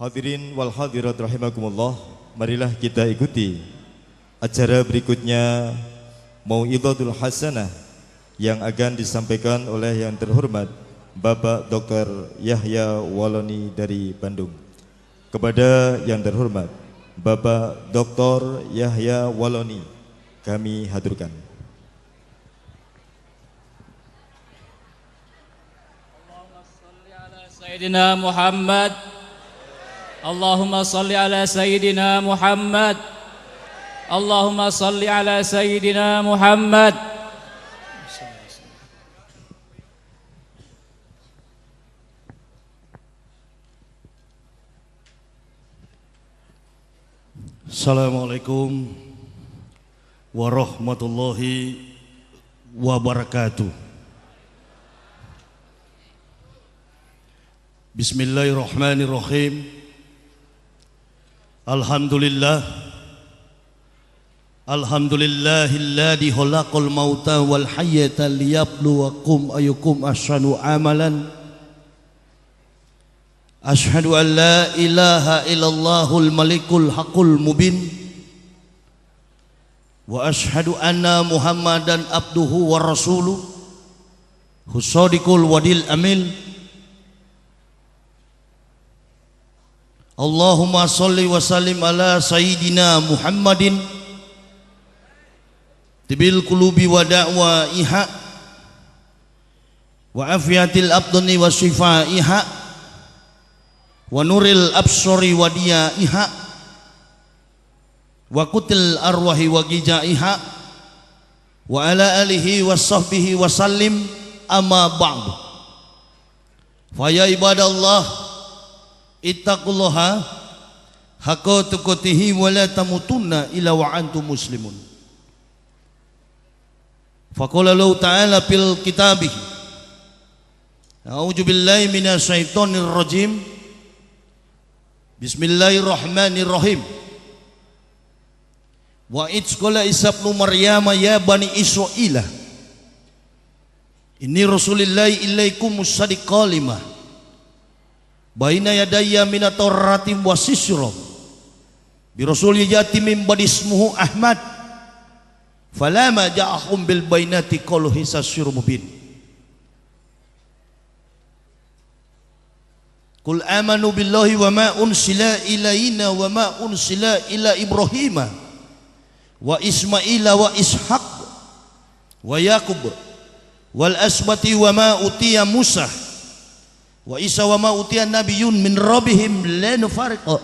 Hadirin wal hadirat rahimakumullah, marilah kita ikuti acara berikutnya Mau'izatul Hasanah yang akan disampaikan oleh yang terhormat Bapak Dr. Yahya Waloni dari Bandung. Kepada yang terhormat Bapak Dr. Yahya Waloni kami haturkan. Allahumma salli ala Sayyidina Muhammad. Allahumma salli ala Sayyidina Muhammad. Allahumma salli ala Sayyidina Muhammad. Assalamualaikum warahmatullahi wabarakatuh. Bismillahirrahmanirrahim. Alhamdulillahilladzi khalaqal mauta wal hayyata liyabluwakum ayyukum ahsanu amalan. Ashhadu an la ilaha illallahul malikul haqqul mubin. Wa ashhadu anna Muhammadan abduhu wa rasuluh husadiqul wadil amin. Allahumma salli wa sallim ala Sayyidina Muhammadin tibil qulubi wa da'waiha wa afiyatil abdani wa shifaiha wa nuril absari wa diyaiha wa kutil arwahi wa gijaiha wa ala alihi wa sahbihi wa sallim amma ba'du. Fa ya ibadallah ittaqullaha haqqa tuqatihi wa la tamutunna illa wa antum muslimun. Faqala Allah ta'ala fil kitabih a'udzu billahi minasy syaithanir rajim. Bismillahirrahmanirrahim. Wa idz qala Isa ibnu Maryam ya bani Israila inni rasulillahi ilaikum musaddiqan lima baina yadayya minat taurati wa sisra bi rasul yati min badismuhu Ahmad falama ja'ahum bil bainati qalu hisasyur mubin. Qul amanu billahi wa ma unsila ilaina wa ma unsila ila Ibrahima wa Ismaila wa Ishaq wa Yaqub wal asbati wa ma utiya Musa wa Isa wa ma utiya nabiyyun min rabbihim la nufariqu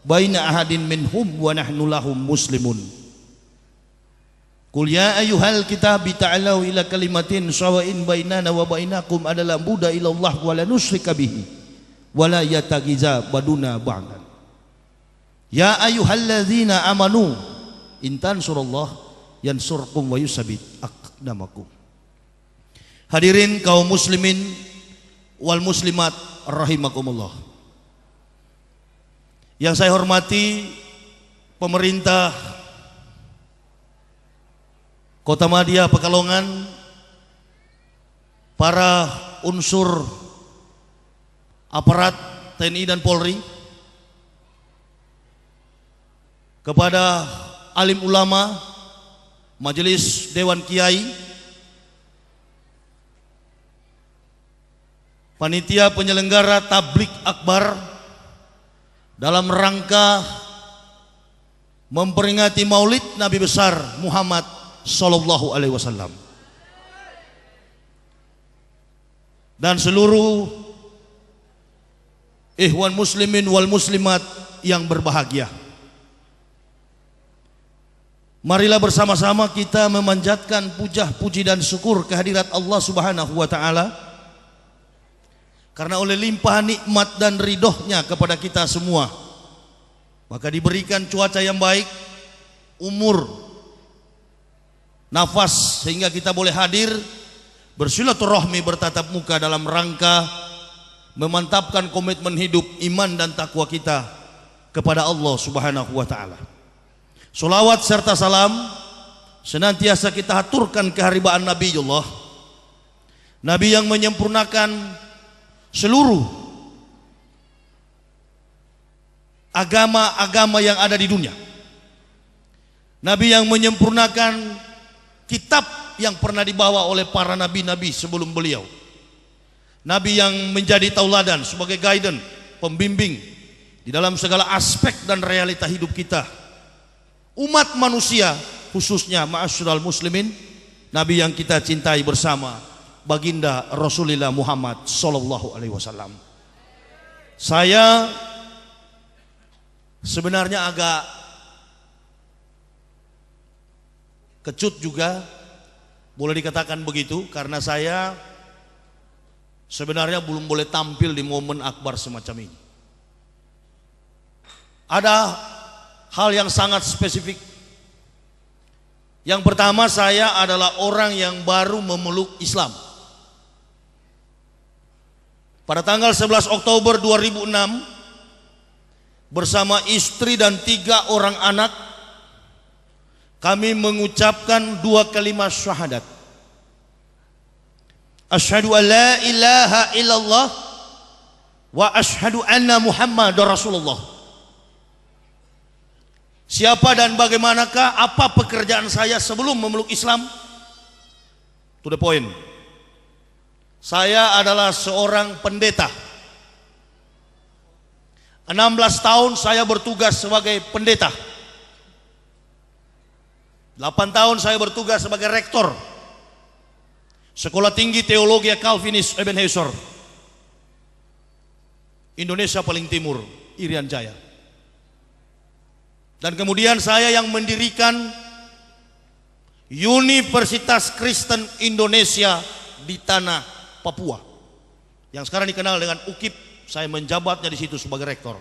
baina ahadin minhum wa nahnu lahum muslimun. Qul ya ayyuhal kitabi ta'alu ila kalimatin sawa'in bainana wa bainakum adalah buda ila Allah wa la nusyrika bihi wa la yatagiza baduna ba'dan. Ya ayyuhalladzina amanu in tansurullah yansurkum wa yusabbit aqdamakum. Hadirin kaum muslimin wal muslimat rahimakumullah. Yang saya hormati pemerintah Kota Madia Pekalongan, para unsur aparat TNI dan Polri, kepada alim ulama, majelis dewan kiai, panitia penyelenggara tablik akbar dalam rangka memperingati Maulid Nabi besar Muhammad sallallahu alaihi wasallam, dan seluruh ikhwan muslimin wal muslimat yang berbahagia. Marilah bersama-sama kita memanjatkan puji dan syukur kehadirat Allah Subhanahu wa taala karena oleh limpahan nikmat dan ridhonya kepada kita semua maka diberikan cuaca yang baik, umur, nafas sehingga kita boleh hadir bersilaturahmi, bertatap muka dalam rangka memantapkan komitmen hidup, iman dan takwa kita kepada Allah Subhanahu wa taala. Salawat serta salam senantiasa kita haturkan keharibaan Nabiullah, Nabi yang menyempurnakan seluruh agama-agama yang ada di dunia. Nabi yang menyempurnakan kitab yang pernah dibawa oleh para nabi-nabi sebelum beliau. Nabi yang menjadi tauladan sebagai guidance, pembimbing di dalam segala aspek dan realita hidup kita. Umat manusia khususnya ma'asyiral muslimin, Nabi yang kita cintai bersama, baginda Rasulullah Muhammad sallallahu alaihi wasallam. Saya sebenarnya agak kecut juga, boleh dikatakan begitu, karena saya sebenarnya belum boleh tampil di momen akbar semacam ini. Ada hal yang sangat spesifik. Yang pertama, saya adalah orang yang baru memeluk Islam. Pada tanggal 11 Oktober 2006, bersama istri dan 3 orang anak, kami mengucapkan 2 kalimat syahadat. Asyhadu an la ilaha illallah wa asyhadu anna Muhammadar Rasulullah. Siapa dan bagaimanakah, apa pekerjaan saya sebelum memeluk Islam? To the point. Saya adalah seorang pendeta. 16 tahun saya bertugas sebagai pendeta. 8 tahun saya bertugas sebagai rektor Sekolah Tinggi Teologi Calvinis Ebenezer, Indonesia paling timur, Irian Jaya. Dan kemudian saya yang mendirikan Universitas Kristen Indonesia di tanah Papua, yang sekarang dikenal dengan UKIP. Saya menjabatnya di situ sebagai rektor.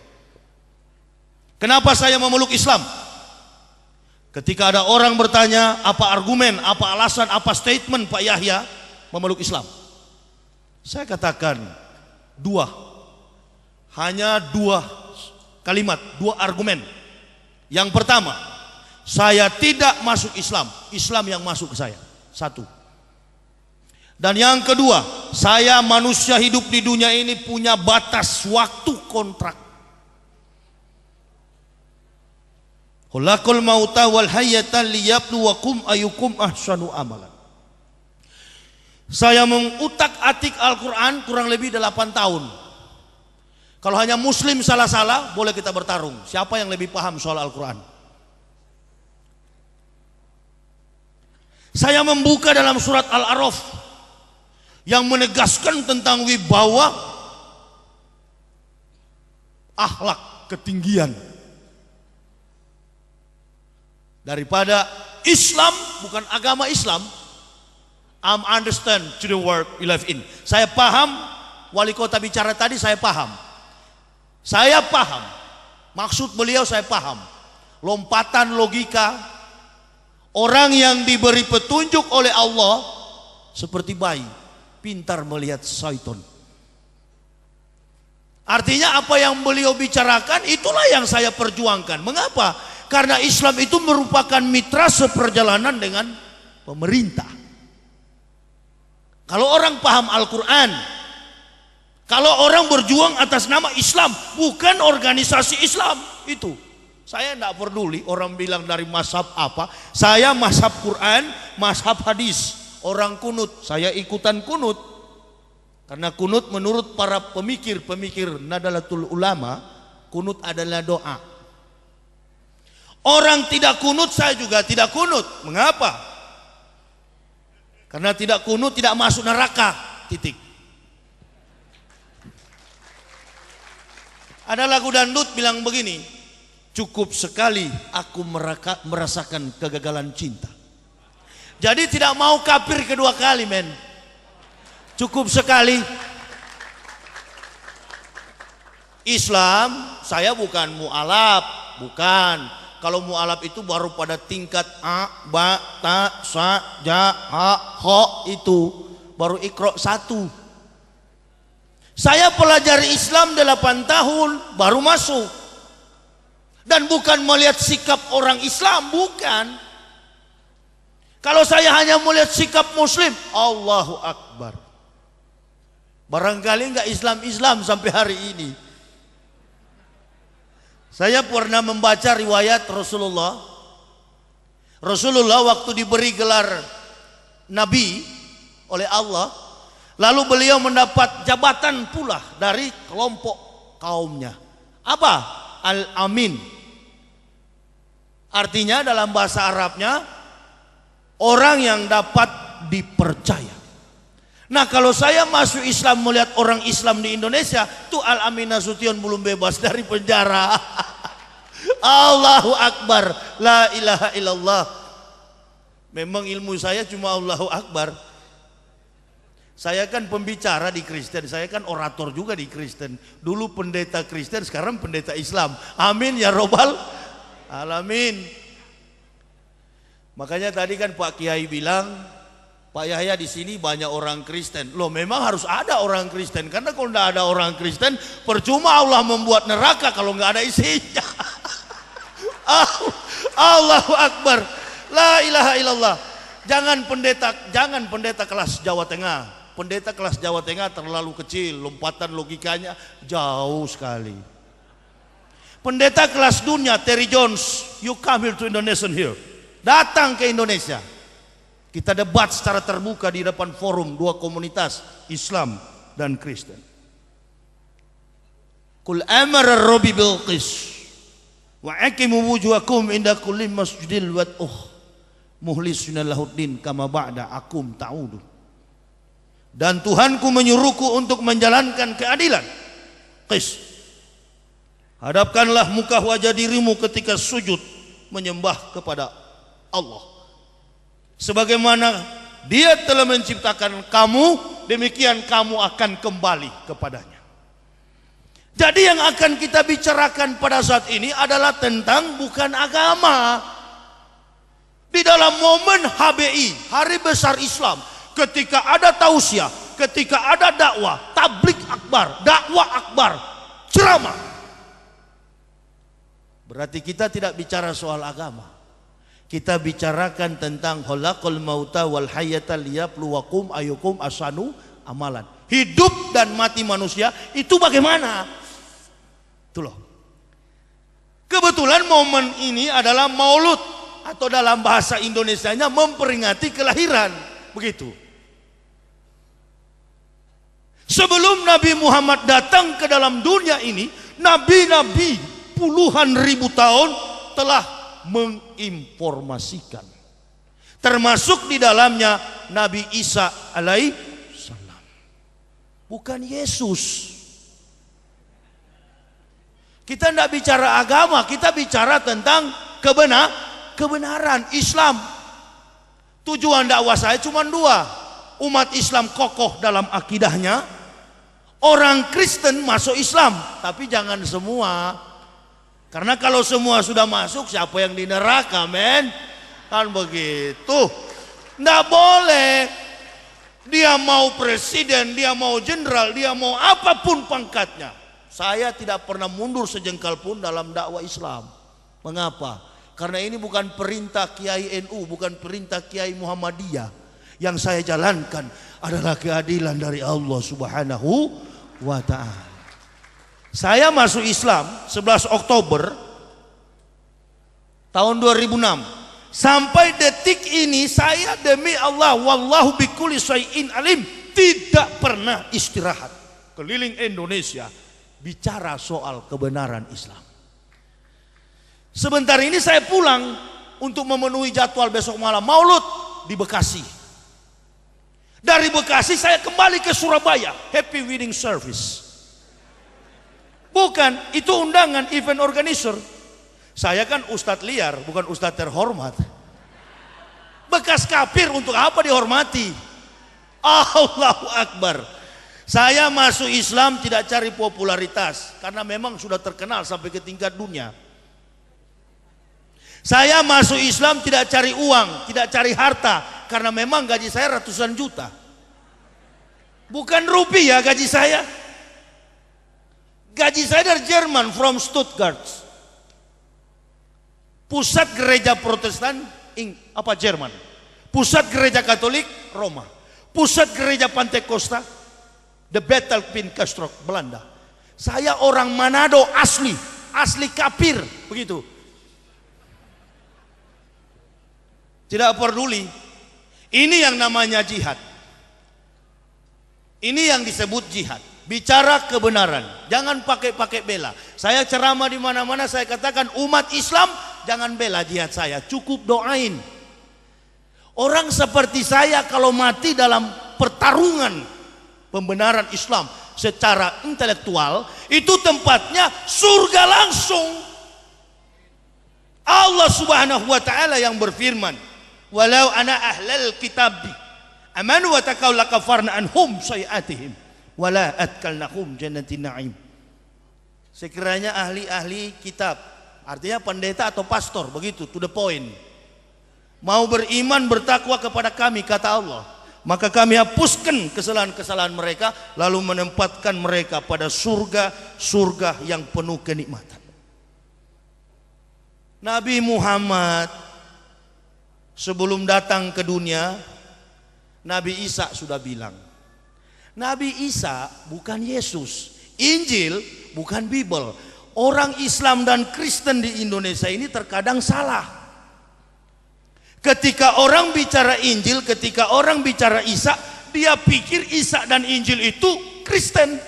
Kenapa saya memeluk Islam? Ketika ada orang bertanya, apa argumen, apa alasan, apa statement Pak Yahya memeluk Islam? Saya katakan hanya dua kalimat, 2 argumen. Yang pertama, saya tidak masuk Islam, Islam yang masuk ke saya. 1. Dan yang kedua, saya manusia hidup di dunia ini punya batas waktu kontrak. Khulaqal mauta wal hayata liyabluwakum ayyukum ahsanu amalan. Saya mengutak-atik Al-Quran kurang lebih 8 tahun. Kalau hanya muslim salah-salah, boleh kita bertarung. Siapa yang lebih paham soal Al-Quran? Saya membuka dalam surat Al-A'raf yang menegaskan tentang wibawa, akhlak, ketinggian. Daripada Islam, bukan agama Islam, I'm understand to the world we live in. Saya paham, wali kota bicara tadi saya paham. Saya paham, maksud beliau saya paham. Lompatan logika, orang yang diberi petunjuk oleh Allah seperti bayi, pintar melihat syaitan. Artinya apa yang beliau bicarakan itulah yang saya perjuangkan. Mengapa? Karena Islam itu merupakan mitra seperjalanan dengan pemerintah. Kalau orang paham Al-Quran, kalau orang berjuang atas nama Islam, bukan organisasi Islam, itu saya tidak peduli orang bilang dari mazhab apa. Saya mazhab Quran, mazhab hadis. Orang kunut, saya ikutan kunut. Karena kunut menurut para pemikir Nadalatul Ulama, kunut adalah doa. Orang tidak kunut, saya juga tidak kunut. Mengapa? Karena tidak kunut tidak masuk neraka. Titik. Ada lagu dangdut bilang begini, cukup sekali aku merasakan kegagalan cinta. Jadi tidak mau kafir kedua kali, men. Cukup sekali. Islam, saya bukan mu'alaf, bukan. Kalau mu'alaf itu baru pada tingkat A, Ba, Ta, Sa, Ja, Ha, Ho, itu baru Iqra 1. Saya pelajari Islam 8 tahun baru masuk. Dan bukan melihat sikap orang Islam, bukan. Kalau saya hanya melihat sikap muslim, Allahu Akbar. Barangkali enggak Islam-Islam sampai hari ini. Saya pernah membaca riwayat Rasulullah. Rasulullah waktu diberi gelar Nabi oleh Allah, lalu beliau mendapat jabatan pula dari kelompok kaumnya. Apa? Al-Amin. Artinya dalam bahasa Arabnya, orang yang dapat dipercaya. Nah, kalau saya masuk Islam melihat orang Islam di Indonesia, tuh Al-Amin Nasution belum bebas dari penjara. Allahu Akbar, la ilaha illallah. Memang ilmu saya cuma Allahu Akbar. Saya kan pembicara di Kristen, saya kan orator juga di Kristen. Dulu pendeta Kristen, sekarang pendeta Islam. Amin ya robbal alamin. Makanya tadi kan Pak Kiai bilang, Pak Yahya di sini banyak orang Kristen. Loh, memang harus ada orang Kristen, karena kalau tidak ada orang Kristen, percuma Allah membuat neraka kalau nggak ada isinya. Allahu Akbar, la ilaha illallah. Jangan pendeta kelas Jawa Tengah. Pendeta kelas Jawa Tengah terlalu kecil, lompatan logikanya jauh sekali. Pendeta kelas dunia, Terry Jones, you come here to Indonesia here. Datang ke Indonesia. Kita debat secara terbuka di depan forum dua komunitas, Islam dan Kristen. Kul amara rabbi bil qis wa aqimu wujuhakum inda kulli masjidil wad'uh muhlisina lahuddin kama ba'da akum ta'udun. Dan Tuhanku menyuruhku untuk menjalankan keadilan. Qis. Hadapkanlah muka wajah dirimu ketika sujud menyembah kepada Allah. Sebagaimana Dia telah menciptakan kamu, demikian kamu akan kembali kepadanya. Jadi yang akan kita bicarakan pada saat ini adalah tentang bukan agama. Di dalam momen HBI, Hari Besar Islam, ketika ada tausiah, ketika ada dakwah, tablik akbar, dakwah akbar, ceramah, berarti kita tidak bicara soal agama. Kita bicarakan tentang khalaqal mauta wal hayata liyabluwakum ayyukum ahsanu amalan. Hidup dan mati manusia itu bagaimana? Itu loh. Kebetulan momen ini adalah Maulud, atau dalam bahasa Indonesianya memperingati kelahiran. Begitu. Sebelum Nabi Muhammad datang ke dalam dunia ini, nabi-nabi puluhan ribu tahun telah menginformasikan, termasuk di dalamnya Nabi Isa alaihissalam, bukan Yesus. Kita tidak bicara agama, kita bicara tentang kebenaran Islam. Tujuan dakwah saya cuma dua: umat Islam kokoh dalam akidahnya, orang Kristen masuk Islam. Tapi jangan semua, karena kalau semua sudah masuk, siapa yang di neraka, men? Kan begitu. Nggak boleh. Dia mau presiden, dia mau jenderal, dia mau apapun pangkatnya. Saya tidak pernah mundur sejengkal pun dalam dakwah Islam. Mengapa? Karena ini bukan perintah Kiai NU, bukan perintah Kiai Muhammadiyah. Yang saya jalankan adalah keadilan dari Allah Subhanahu wa ta'ala. Saya masuk Islam 11 Oktober tahun 2006. Sampai detik ini saya demi Allah, wallahu bikulli syai'in alim, tidak pernah istirahat keliling Indonesia bicara soal kebenaran Islam. Sebentar ini saya pulang untuk memenuhi jadwal besok malam Maulud di Bekasi. Dari Bekasi saya kembali ke Surabaya, happy wedding service. Bukan, itu undangan event organizer. Saya kan ustadz liar, bukan ustadz terhormat. Bekas kafir untuk apa dihormati? Allahu Akbar. Saya masuk Islam tidak cari popularitas, karena memang sudah terkenal sampai ke tingkat dunia. Saya masuk Islam tidak cari uang, tidak cari harta, karena memang gaji saya ratusan juta. Bukan rupiah gaji saya. Gaji saya dari Jerman, from Stuttgart. Pusat gereja Protestan Jerman. Pusat gereja Katolik Roma. Pusat gereja Pantekosta The Bethel Pincastrok Belanda. Saya orang Manado asli, asli kafir, begitu. Tidak peduli. Ini yang namanya jihad. Ini yang disebut jihad. Bicara kebenaran, jangan pakai bela. Saya ceramah di mana-mana, saya katakan umat Islam jangan bela jihad saya, cukup doain. Orang seperti saya kalau mati dalam pertarungan pembenaran Islam secara intelektual, itu tempatnya surga langsung. Allah Subhanahu wa taala yang berfirman, "Walau ana ahlal kitabi amanu wa taqaw lakafarna anhum sayiatihim wala adkalnahum jannatin na'im." Sekiranya ahli-ahli kitab, artinya pendeta atau pastor, begitu, to the point, mau beriman bertakwa kepada kami, kata Allah, maka kami hapuskan kesalahan-kesalahan mereka, lalu menempatkan mereka pada surga yang penuh kenikmatan. Nabi Muhammad sebelum datang ke dunia, Nabi Isa sudah bilang, Nabi Isa bukan Yesus, Injil bukan Bible. Orang Islam dan Kristen di Indonesia ini terkadang salah. Ketika orang bicara Injil, ketika orang bicara Isa, dia pikir Isa dan Injil itu Kristen.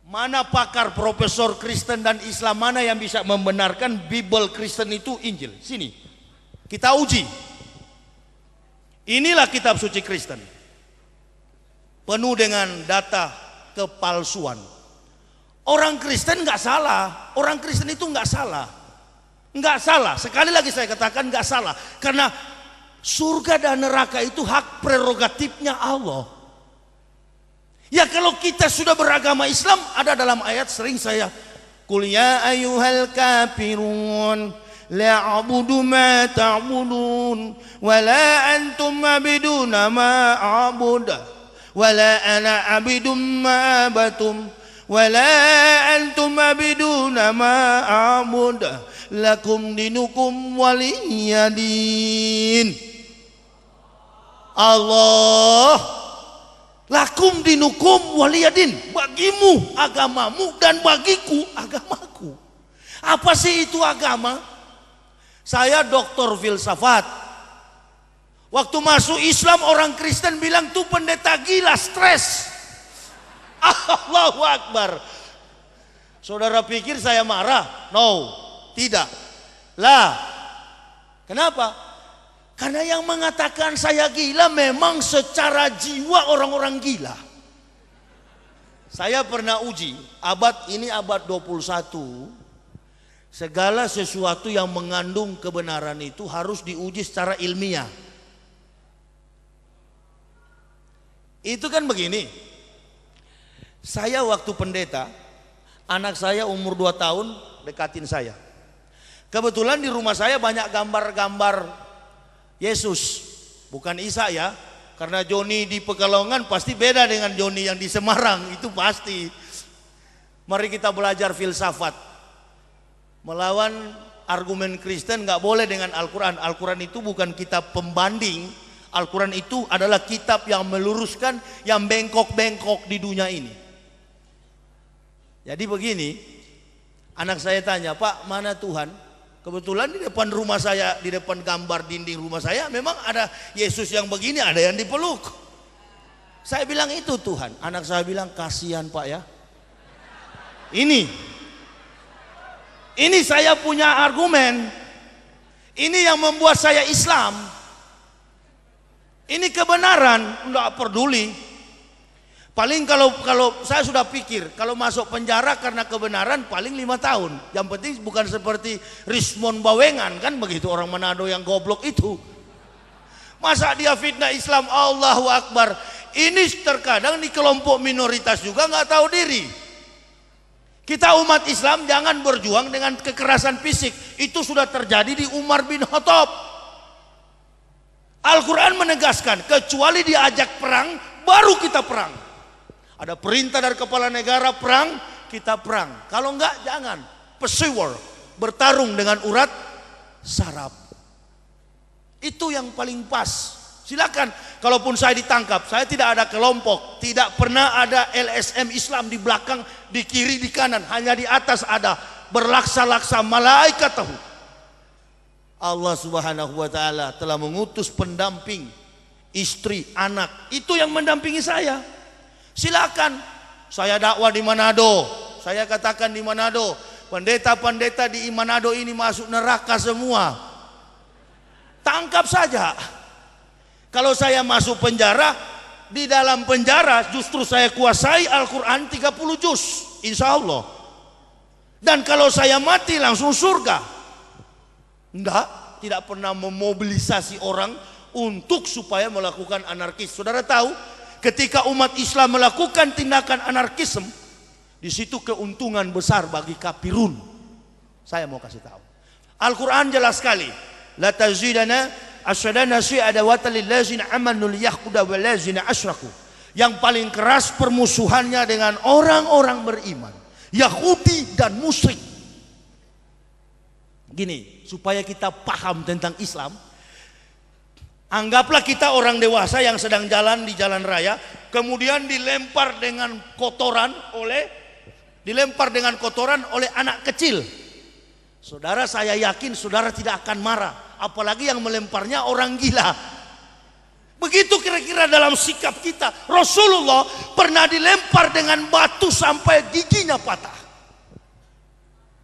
Mana pakar profesor Kristen dan Islam mana yang bisa membenarkan Bible Kristen itu Injil? Sini, kita uji. Inilah kitab suci Kristen, penuh dengan data kepalsuan. Orang Kristen nggak salah, orang Kristen itu nggak salah, nggak salah. Sekali lagi saya katakan nggak salah, karena surga dan neraka itu hak prerogatifnya Allah. Ya kalau kita sudah beragama Islam, ada dalam ayat sering saya, Qul ya ayyuhal kafirun la a'budu ma ta'budun wa la antum abiduna ma a'budu wa la ana abidum ma abatum wa la antum abiduna ma a'budu lakum dinukum waliyadin. Allah, lakum dinukum waliyadin, bagimu agamamu dan bagiku agamaku. Apa sih itu agama? Saya doktor filsafat. Waktu masuk Islam orang Kristen bilang tuh pendeta gila, stres. Allahu Akbar. Saudara pikir saya marah? No, tidak. Lah, kenapa? Karena yang mengatakan saya gila memang secara jiwa orang-orang gila. Saya pernah uji, abad ini abad 21, segala sesuatu yang mengandung kebenaran itu harus diuji secara ilmiah. Itu kan begini, saya waktu pendeta, anak saya umur 2 tahun dekatin saya. Kebetulan di rumah saya banyak gambar-gambar Yesus, bukan Isa ya, karena Joni di Pekalongan pasti beda dengan Joni yang di Semarang, itu pasti. Mari kita belajar filsafat, melawan argumen Kristen nggak boleh dengan Al-Quran. Al-Quran itu bukan kitab pembanding, Al-Quran itu adalah kitab yang meluruskan yang bengkok-bengkok di dunia ini. Jadi begini, anak saya tanya, Pak, mana Tuhan? Kebetulan di depan rumah saya, di depan gambar dinding rumah saya memang ada Yesus yang begini, ada yang dipeluk. Saya bilang itu Tuhan. Anak saya bilang kasihan Pak ya. Ini saya punya argumen. Ini yang membuat saya Islam. Ini kebenaran, enggak peduli. Paling kalau saya sudah pikir, kalau masuk penjara karena kebenaran paling 5 tahun. Yang penting bukan seperti Rismon Bawengan, kan begitu, orang Manado yang goblok itu. Masa dia fitnah Islam, Allahu Akbar. Ini terkadang di kelompok minoritas juga nggak tahu diri. Kita umat Islam jangan berjuang dengan kekerasan fisik. Itu sudah terjadi di Umar bin Khattab. Al-Quran menegaskan, kecuali diajak perang, baru kita perang. Ada perintah dari kepala negara perang, kita perang. Kalau enggak jangan. Pursuer, bertarung dengan urat saraf. Itu yang paling pas. Silakan kalaupun saya ditangkap, saya tidak ada kelompok, tidak pernah ada LSM Islam di belakang, di kiri, di kanan, hanya di atas ada berlaksa-laksa malaikat tahu. Allah Subhanahu wa taala telah mengutus pendamping, istri, anak, itu yang mendampingi saya. Silakan, saya dakwah di Manado, saya katakan di Manado, pendeta-pendeta di Manado ini masuk neraka semua. Tangkap saja. Kalau saya masuk penjara, di dalam penjara justru saya kuasai Al-Quran 30 juz, insya Allah. Dan kalau saya mati langsung surga. Enggak, tidak pernah memobilisasi orang untuk supaya melakukan anarkis. Saudara tahu, ketika umat Islam melakukan tindakan anarkisme, di situ keuntungan besar bagi kafirun. Saya mau kasih tahu. Al-Quran jelas sekali. La tazidana asyadana syi'ada wa talillazina amanu liyakhudha walazina asyraku. Yang paling keras permusuhannya dengan orang-orang beriman, Yahudi dan musyrik. Gini, supaya kita paham tentang Islam, anggaplah kita orang dewasa yang sedang jalan di jalan raya, kemudian dilempar dengan kotoran oleh anak kecil. Saudara, saya yakin saudara tidak akan marah, apalagi yang melemparnya orang gila. Begitu kira-kira dalam sikap kita. Rasulullah pernah dilempar dengan batu sampai giginya patah.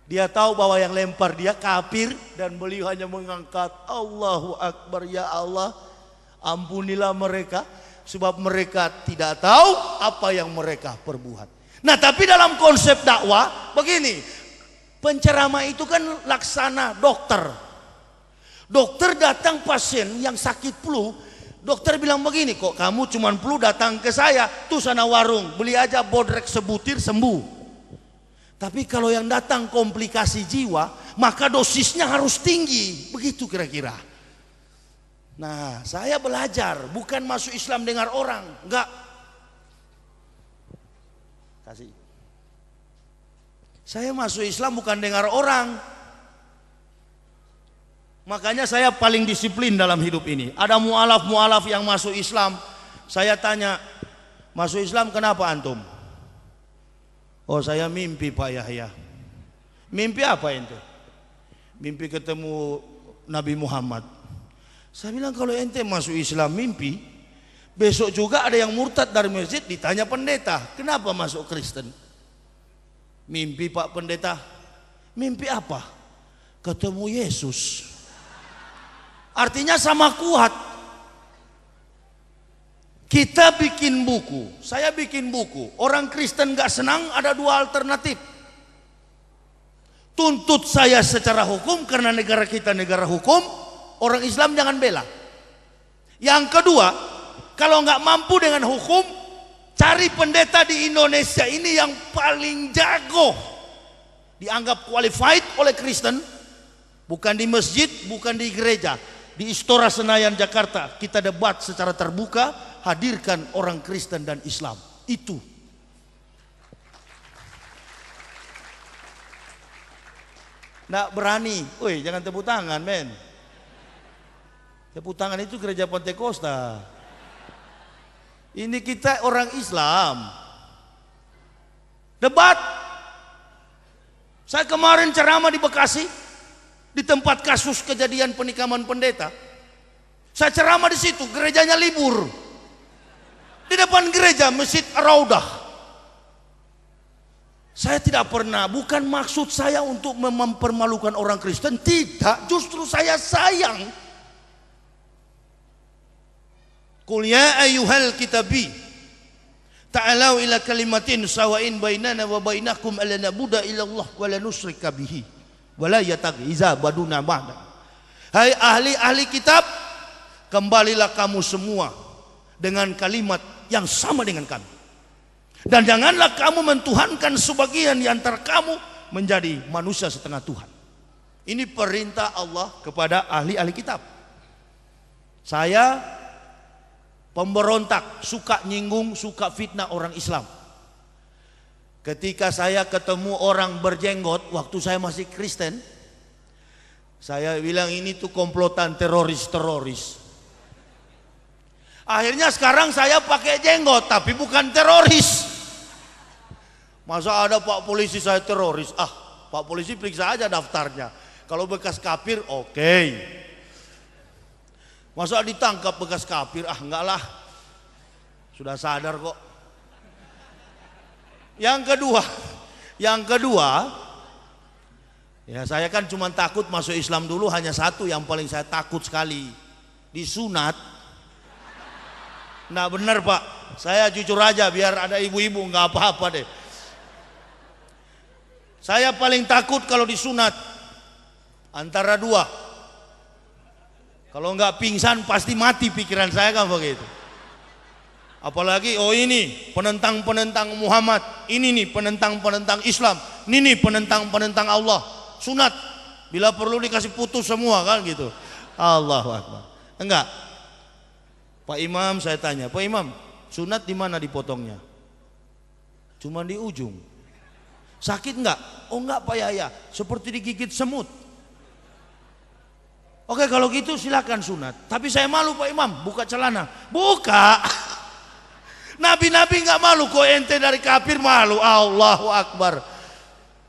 Dia tahu bahwa yang lempar dia kafir, dan beliau hanya mengangkat Allahu Akbar, ya Allah, ampunilah mereka, sebab mereka tidak tahu apa yang mereka perbuat. Nah, tapi dalam konsep dakwah begini, penceramah itu kan laksana dokter. Dokter datang pasien yang sakit flu, dokter bilang begini, kok kamu cuman flu datang ke saya, tuh sana warung, beli aja bodrek sebutir sembuh. Tapi kalau yang datang komplikasi jiwa, maka dosisnya harus tinggi. Begitu kira-kira. Nah, saya belajar, bukan masuk Islam dengar orang, enggak. Kasih. Saya masuk Islam bukan dengar orang. Makanya saya paling disiplin dalam hidup ini. Ada mualaf-mualaf yang masuk Islam, saya tanya, masuk Islam kenapa antum? Oh, saya mimpi Pak Yahya. Mimpi apa ente? Mimpi ketemu Nabi Muhammad. Saya bilang, kalau ente masuk Islam mimpi, besok juga ada yang murtad dari masjid, ditanya pendeta, kenapa masuk Kristen? Mimpi Pak Pendeta. Mimpi apa? Ketemu Yesus. Artinya sama kuat. Kita bikin buku, saya bikin buku. Orang Kristen gak senang, ada dua alternatif. Tuntut saya secara hukum karena negara kita negara hukum, orang Islam jangan bela. Yang kedua, kalau gak mampu dengan hukum, cari pendeta di Indonesia ini yang paling jago, dianggap qualified oleh Kristen, bukan di masjid, bukan di gereja, di Istora Senayan Jakarta. Kita debat secara terbuka, hadirkan orang Kristen dan Islam. Itu. Nggak berani. Woi, jangan tepuk tangan, men. Tepuk tangan itu gereja Pentekosta. Ini kita orang Islam. Debat. Saya kemarin ceramah di Bekasi, di tempat kasus kejadian penikaman pendeta. Saya ceramah di situ, gerejanya libur. Di depan gereja Masjid Ar-Raudah. Saya tidak pernah, bukan maksud saya untuk mempermalukan orang Kristen, tidak, justru saya sayang. Qul ya ayyuhal kitabi ta'alau ila kalimatin sawain bainana wa bainakum alla nabuda illallah wa la nusyrika bihi wa la yataghiza baduna ba'da. Hai ahli-ahli kitab, kembalilah kamu semua dengan kalimat yang sama dengan kami, dan janganlah kamu mentuhankan sebagian di antara kamu menjadi manusia setengah Tuhan. Ini perintah Allah kepada ahli-ahli kitab. Saya pemberontak, suka nyinggung, suka fitnah orang Islam. Ketika saya ketemu orang berjenggot waktu saya masih Kristen, saya bilang ini tuh komplotan teroris-teroris. Akhirnya sekarang saya pakai jenggot, tapi bukan teroris. Masa ada Pak Polisi saya teroris? Pak Polisi periksa aja daftarnya. Kalau bekas kafir, oke. Masa ditangkap bekas kafir? Enggak lah. Sudah sadar kok. Yang kedua, ya saya kan cuma takut masuk Islam dulu, hanya satu yang paling saya takut sekali, disunat. Nah benar Pak, saya jujur aja biar ada ibu-ibu, nggak apa-apa deh. Saya paling takut kalau disunat antara dua. Kalau nggak pingsan pasti mati, pikiran saya kan begitu. Apalagi ini penentang-penentang Muhammad, ini nih penentang-penentang Islam, ini nih penentang-penentang Allah. Sunat, bila perlu dikasih putus semua kan gitu. Allahu Akbar. Enggak. Pak Imam saya tanya, Pak Imam, sunat di mana dipotongnya? Cuma di ujung. Sakit enggak? Oh enggak Pak Yaya, seperti digigit semut. Oke kalau gitu silakan sunat. Tapi saya malu Pak Imam, buka celana. Buka. Nabi-nabi enggak malu, kok ente dari kafir malu. Allahu Akbar.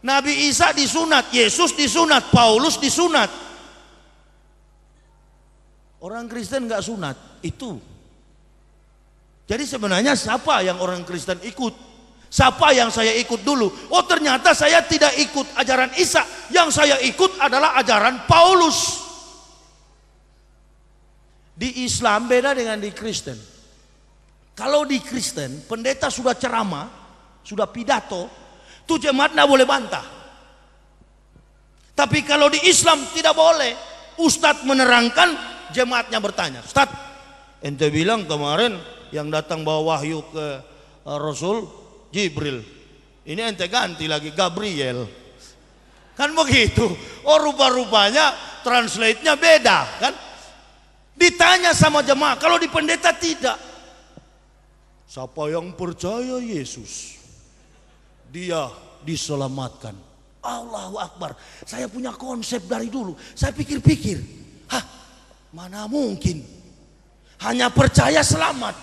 Nabi Isa disunat, Yesus disunat, Paulus disunat. Orang Kristen enggak sunat, itu. Jadi sebenarnya siapa yang orang Kristen ikut? Siapa yang saya ikut dulu? Oh ternyata saya tidak ikut ajaran Isa. Yang saya ikut adalah ajaran Paulus. Di Islam beda dengan di Kristen. Kalau di Kristen pendeta sudah ceramah, sudah pidato, tuh jemaat tidak boleh bantah. Tapi kalau di Islam tidak boleh. Ustadz menerangkan, jemaatnya bertanya, Ustadz ente bilang kemarin yang datang bawa wahyu ke Rasul Jibril, ini ente ganti lagi Gabriel, kan begitu. Oh rupa-rupanya translate-nya beda kan. Ditanya sama jemaah, kalau di pendeta tidak. Siapa yang percaya Yesus, dia diselamatkan. Allahu Akbar. Saya punya konsep dari dulu. Saya pikir-pikir, mana mungkin. Hanya percaya selamat.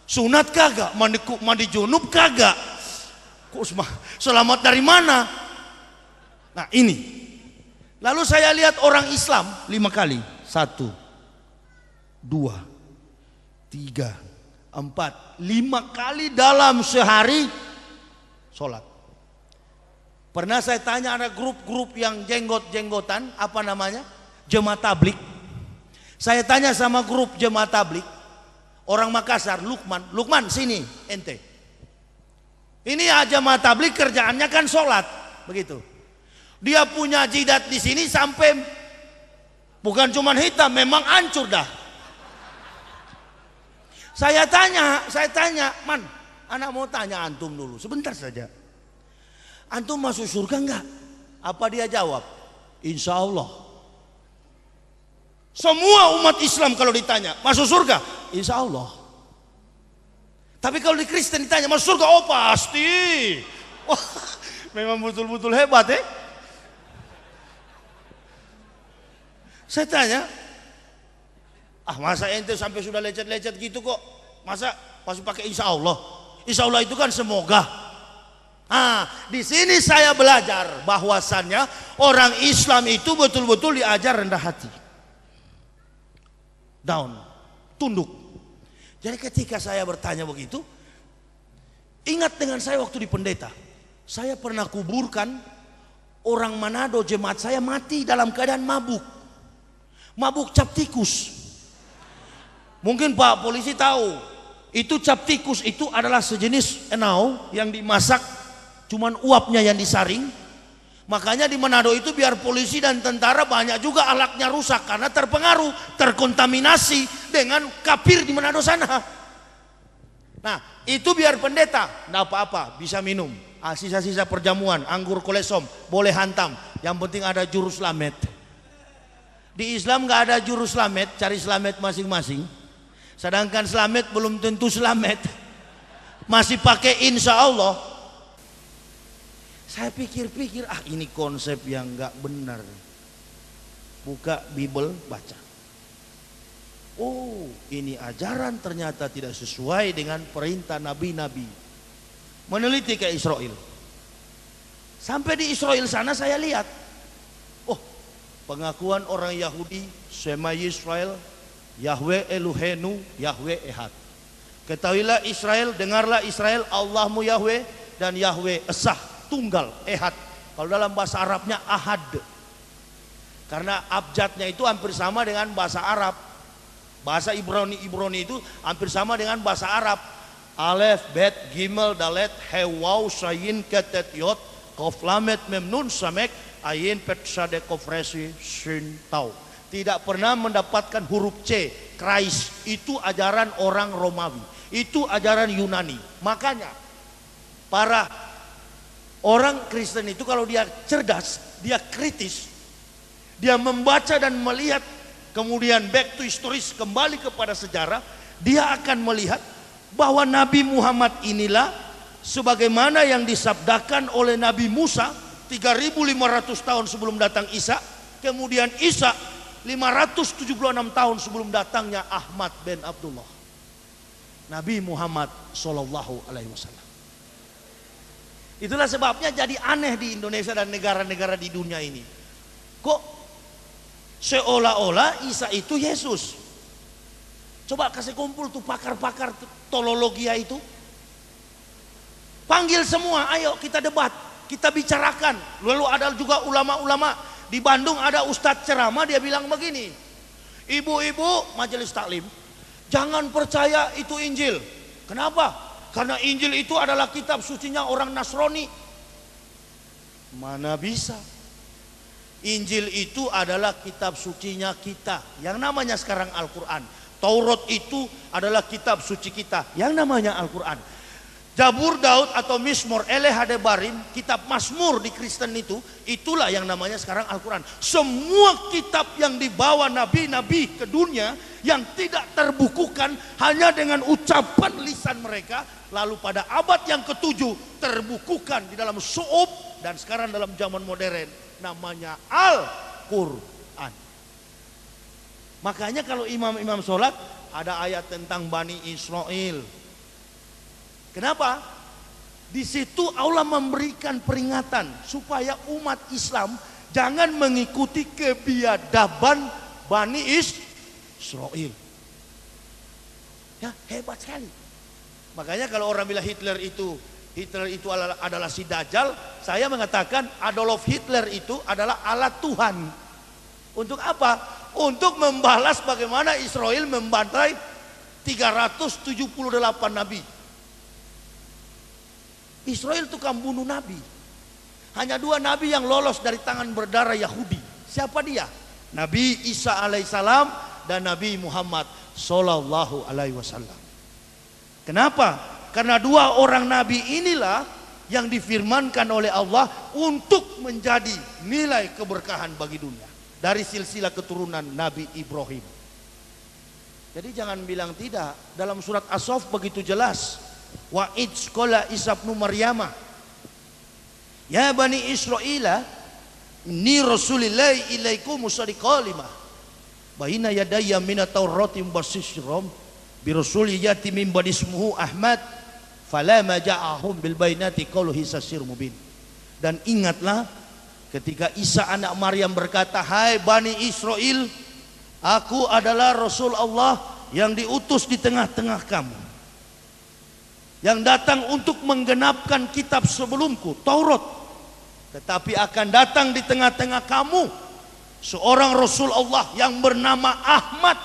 Sunat kagak, mandi junub kagak. Kok selamat dari mana? Nah ini. Lalu saya lihat orang Islam 5 kali. 1, 2, 3, 4, 5 kali dalam sehari sholat. Pernah saya tanya ada grup-grup yang jenggot-jenggotan, apa namanya? Jemaah tablik. Saya tanya sama grup jemaah tablik, orang Makassar, Lukman sini ente. Ini aja jemaah tablik kerjaannya kan sholat, begitu. Dia punya jidat di sini sampai bukan cuma hitam, memang hancur dah. Saya tanya, Man, anak mau tanya antum dulu, sebentar saja. Antum masuk surga enggak? Apa dia jawab? Insya Allah. Semua umat Islam kalau ditanya masuk surga, insya Allah. Tapi kalau di Kristen ditanya masuk surga, oh pasti. Wah, memang betul-betul hebat ya. Saya tanya, masa ente sampai sudah lecet-lecet gitu kok? Masa masih pakai insya Allah? Insya Allah itu kan semoga. Di sini saya belajar bahwasannya orang Islam itu betul-betul diajar rendah hati, down, tunduk. Jadi ketika saya bertanya begitu, ingat dengan saya waktu di pendeta, saya pernah kuburkan orang Manado, jemaat saya mati dalam keadaan mabuk cap tikus. Mungkin Pak Polisi tahu, itu cap tikus itu adalah sejenis enau yang dimasak. Cuman uapnya yang disaring. Makanya di Manado itu biar polisi dan tentara banyak juga alatnya rusak karena terpengaruh, terkontaminasi dengan kafir di Manado sana. Nah itu biar pendeta nggak apa-apa, bisa minum. Sisa-sisa perjamuan, anggur kolesom boleh hantam, yang penting ada juru selamet. Di Islam nggak ada juru selamet, cari selamet masing-masing. Sedangkan selamet belum tentu selamet, masih pakai insya Allah. Saya pikir-pikir, ini konsep yang nggak benar. Buka Bible, baca. Oh, ini ajaran ternyata tidak sesuai dengan perintah nabi-nabi. Meneliti ke Israel. Sampai di Israel sana saya lihat, oh, pengakuan orang Yahudi, Shema Yisrael, Yahweh Elohenu, Yahweh Ehad. Ketahuilah Israel, dengarlah Israel, Allahmu Yahweh dan Yahweh Esah, tunggal, Ehad. Kalau dalam bahasa Arabnya Ahad. Karena abjadnya itu hampir sama dengan bahasa Arab. Bahasa Ibrani itu hampir sama dengan bahasa Arab. Alef, Bet, Gimel, Dalet, He, Waw, Sayin, Ketet, Yot, Kof, Lamet, Mem, Nun, Samek, Ayin, Pet, Sade, Kof, Resi, Shin, Tau. Tidak pernah mendapatkan huruf C. Christ itu ajaran orang Romawi. Itu ajaran Yunani. Makanya para orang Kristen itu kalau dia cerdas, dia kritis, dia membaca dan melihat, kemudian back to historis, kembali kepada sejarah, dia akan melihat bahwa Nabi Muhammad inilah sebagaimana yang disabdakan oleh Nabi Musa 3.500 tahun sebelum datang Isa, kemudian Isa 576 tahun sebelum datangnya Ahmad bin Abdullah. Nabi Muhammad Sallallahu Alaihi Wasallam. Itulah sebabnya jadi aneh di Indonesia dan negara-negara di dunia ini. Kok seolah-olah Isa itu Yesus. Coba kasih kumpul tuh pakar-pakar teologia itu. Panggil semua, ayo kita debat, kita bicarakan. Lalu ada juga ulama-ulama. Di Bandung ada ustadz ceramah, dia bilang begini, ibu-ibu majelis taklim, jangan percaya itu Injil. Kenapa? Karena Injil itu adalah kitab sucinya orang Nasrani. Mana bisa? Injil itu adalah kitab sucinya kita, yang namanya sekarang Al-Quran. Taurat itu adalah kitab suci kita, yang namanya Al-Quran. Jabur Daud atau Mismor Eleh Hadebarim, kitab Mazmur di Kristen itu, itulah yang namanya sekarang Al-Quran. Semua kitab yang dibawa nabi-nabi ke dunia yang tidak terbukukan hanya dengan ucapan lisan mereka, lalu pada abad yang ke-7 terbukukan di dalam su'ub, dan sekarang dalam zaman modern namanya Al-Quran. Makanya kalau imam-imam sholat ada ayat tentang Bani Israel. Kenapa? Di situ Allah memberikan peringatan supaya umat Islam jangan mengikuti kebiadaban Bani Israel. Ya, hebat sekali. Makanya kalau orang bilang Hitler itu adalah si Dajjal, saya mengatakan Adolf Hitler itu adalah alat Tuhan. Untuk apa? Untuk membalas bagaimana Israel membantai 378 nabi. Israel tukang bunuh nabi. Hanya 2 nabi yang lolos dari tangan berdarah Yahudi. Siapa dia? Nabi Isa alaihissalam dan Nabi Muhammad sallallahu alaihi wasallam. Kenapa? Karena 2 orang nabi inilah yang difirmankan oleh Allah untuk menjadi nilai keberkahan bagi dunia. Dari silsilah keturunan Nabi Ibrahim. Jadi jangan bilang tidak. Dalam surat As-Saff begitu jelas. Wa idz qala Isa ibnu Maryam, ya bani Israila, inni rasulillahi ilaikum musaddiqan lima baina yadayya minat taurati mubasyshiran bi rasuli yati min bani ismuhu Ahmad falama ja'ahum bil bainati qalu hisasir mubin. Dan ingatlah ketika Isa anak Maryam berkata, hai Bani Israel, aku adalah Rasul Allah yang diutus di tengah-tengah kamu, yang datang untuk menggenapkan kitab sebelumku, Taurat. Tetapi akan datang di tengah-tengah kamu seorang Rasul Allah yang bernama Ahmad.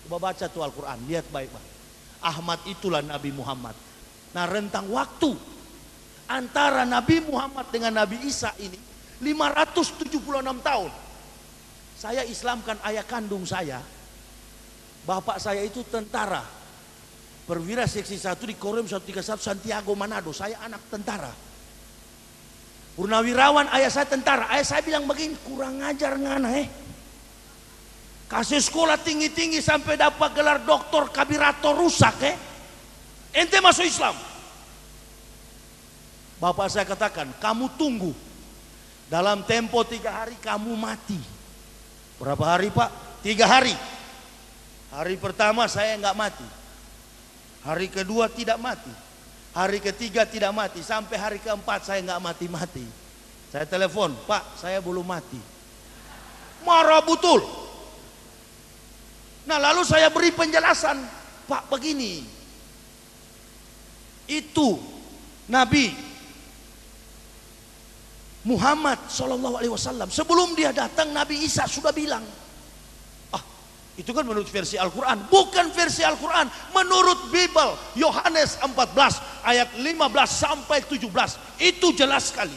Coba baca tuh Al-Quran, lihat baik-baik. Ahmad itulah Nabi Muhammad. Nah, rentang waktu antara Nabi Muhammad dengan Nabi Isa ini 576 tahun. Saya Islamkan ayah kandung saya. Bapak saya itu tentara, perwira seksi 1 di Korem 131 Santiago Manado. Saya anak tentara. Purnawirawan ayah saya tentara. Ayah saya bilang begini, kurang ngajar ngana kasih sekolah tinggi-tinggi sampai dapat gelar doktor kabirator rusak ente masuk Islam. Bapak saya katakan, kamu tunggu, dalam tempo 3 hari kamu mati. Berapa hari Pak? 3 hari. Hari pertama saya nggak mati. Hari kedua tidak mati. Hari ketiga tidak mati. Sampai hari keempat saya nggak mati-mati. Saya telepon, Pak, saya belum mati. Marah betul. Nah lalu saya beri penjelasan, Pak begini. Itu Nabi Muhammad SAW sebelum dia datang Nabi Isa sudah bilang. Itu kan menurut versi Al-Quran, bukan versi Al-Quran, menurut Bible Yohanes 14 ayat 15 sampai 17. Itu jelas sekali.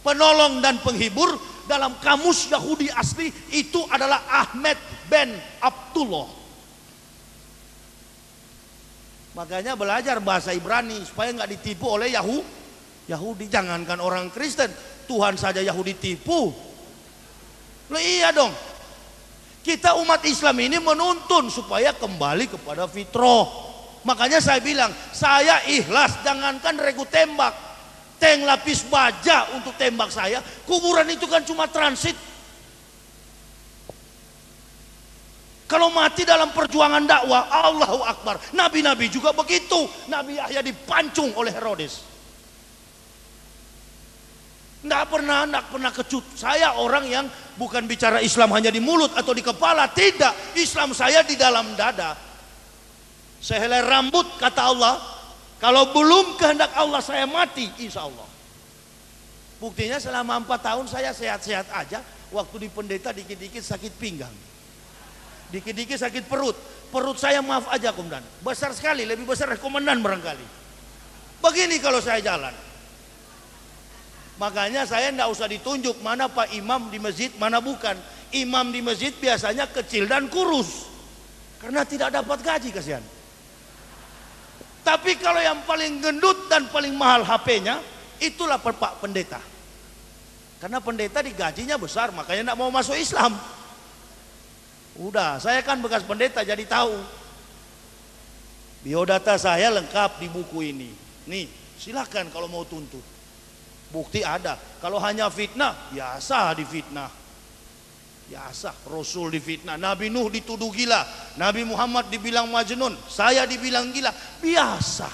Penolong dan penghibur dalam kamus Yahudi asli itu adalah Ahmed ben Abdullah. Makanya belajar bahasa Ibrani supaya nggak ditipu oleh Yahudi. Jangankan orang Kristen, Tuhan saja Yahudi tipu. Loh iya dong. Kita umat Islam ini menuntun supaya kembali kepada fitrah. Makanya saya bilang, saya ikhlas, jangankan regu tembak, tank lapis baja untuk tembak saya. Kuburan itu kan cuma transit. Kalau mati dalam perjuangan dakwah, Allahu Akbar. Nabi-nabi juga begitu. Nabi Yahya dipancung oleh Herodes. Nggak pernah kecut. Saya orang yang bukan bicara Islam hanya di mulut atau di kepala. Tidak, Islam saya di dalam dada. Sehelai rambut kata Allah, kalau belum kehendak Allah saya mati, insya Allah. Buktinya selama 4 tahun saya sehat-sehat aja. Waktu di pendeta dikit-dikit sakit pinggang, dikit-dikit sakit perut. Perut saya maaf aja komandan, besar sekali, lebih besar dari komandan barangkali. Begini kalau saya jalan. Makanya saya tidak usah ditunjuk mana pak imam di masjid, mana bukan. Imam di masjid biasanya kecil dan kurus karena tidak dapat gaji, kasihan. Tapi kalau yang paling gendut dan paling mahal HP-nya, itulah pak pendeta. Karena pendeta digajinya besar, makanya tidak mau masuk Islam. Udah, saya kan bekas pendeta jadi tahu. Biodata saya lengkap di buku ini. Nih, silakan kalau mau tuntut. Bukti ada. Kalau hanya fitnah, biasa difitnah. Biasa, Rasul difitnah. Nabi Nuh dituduh gila. Nabi Muhammad dibilang majnun. Saya dibilang gila. Biasa.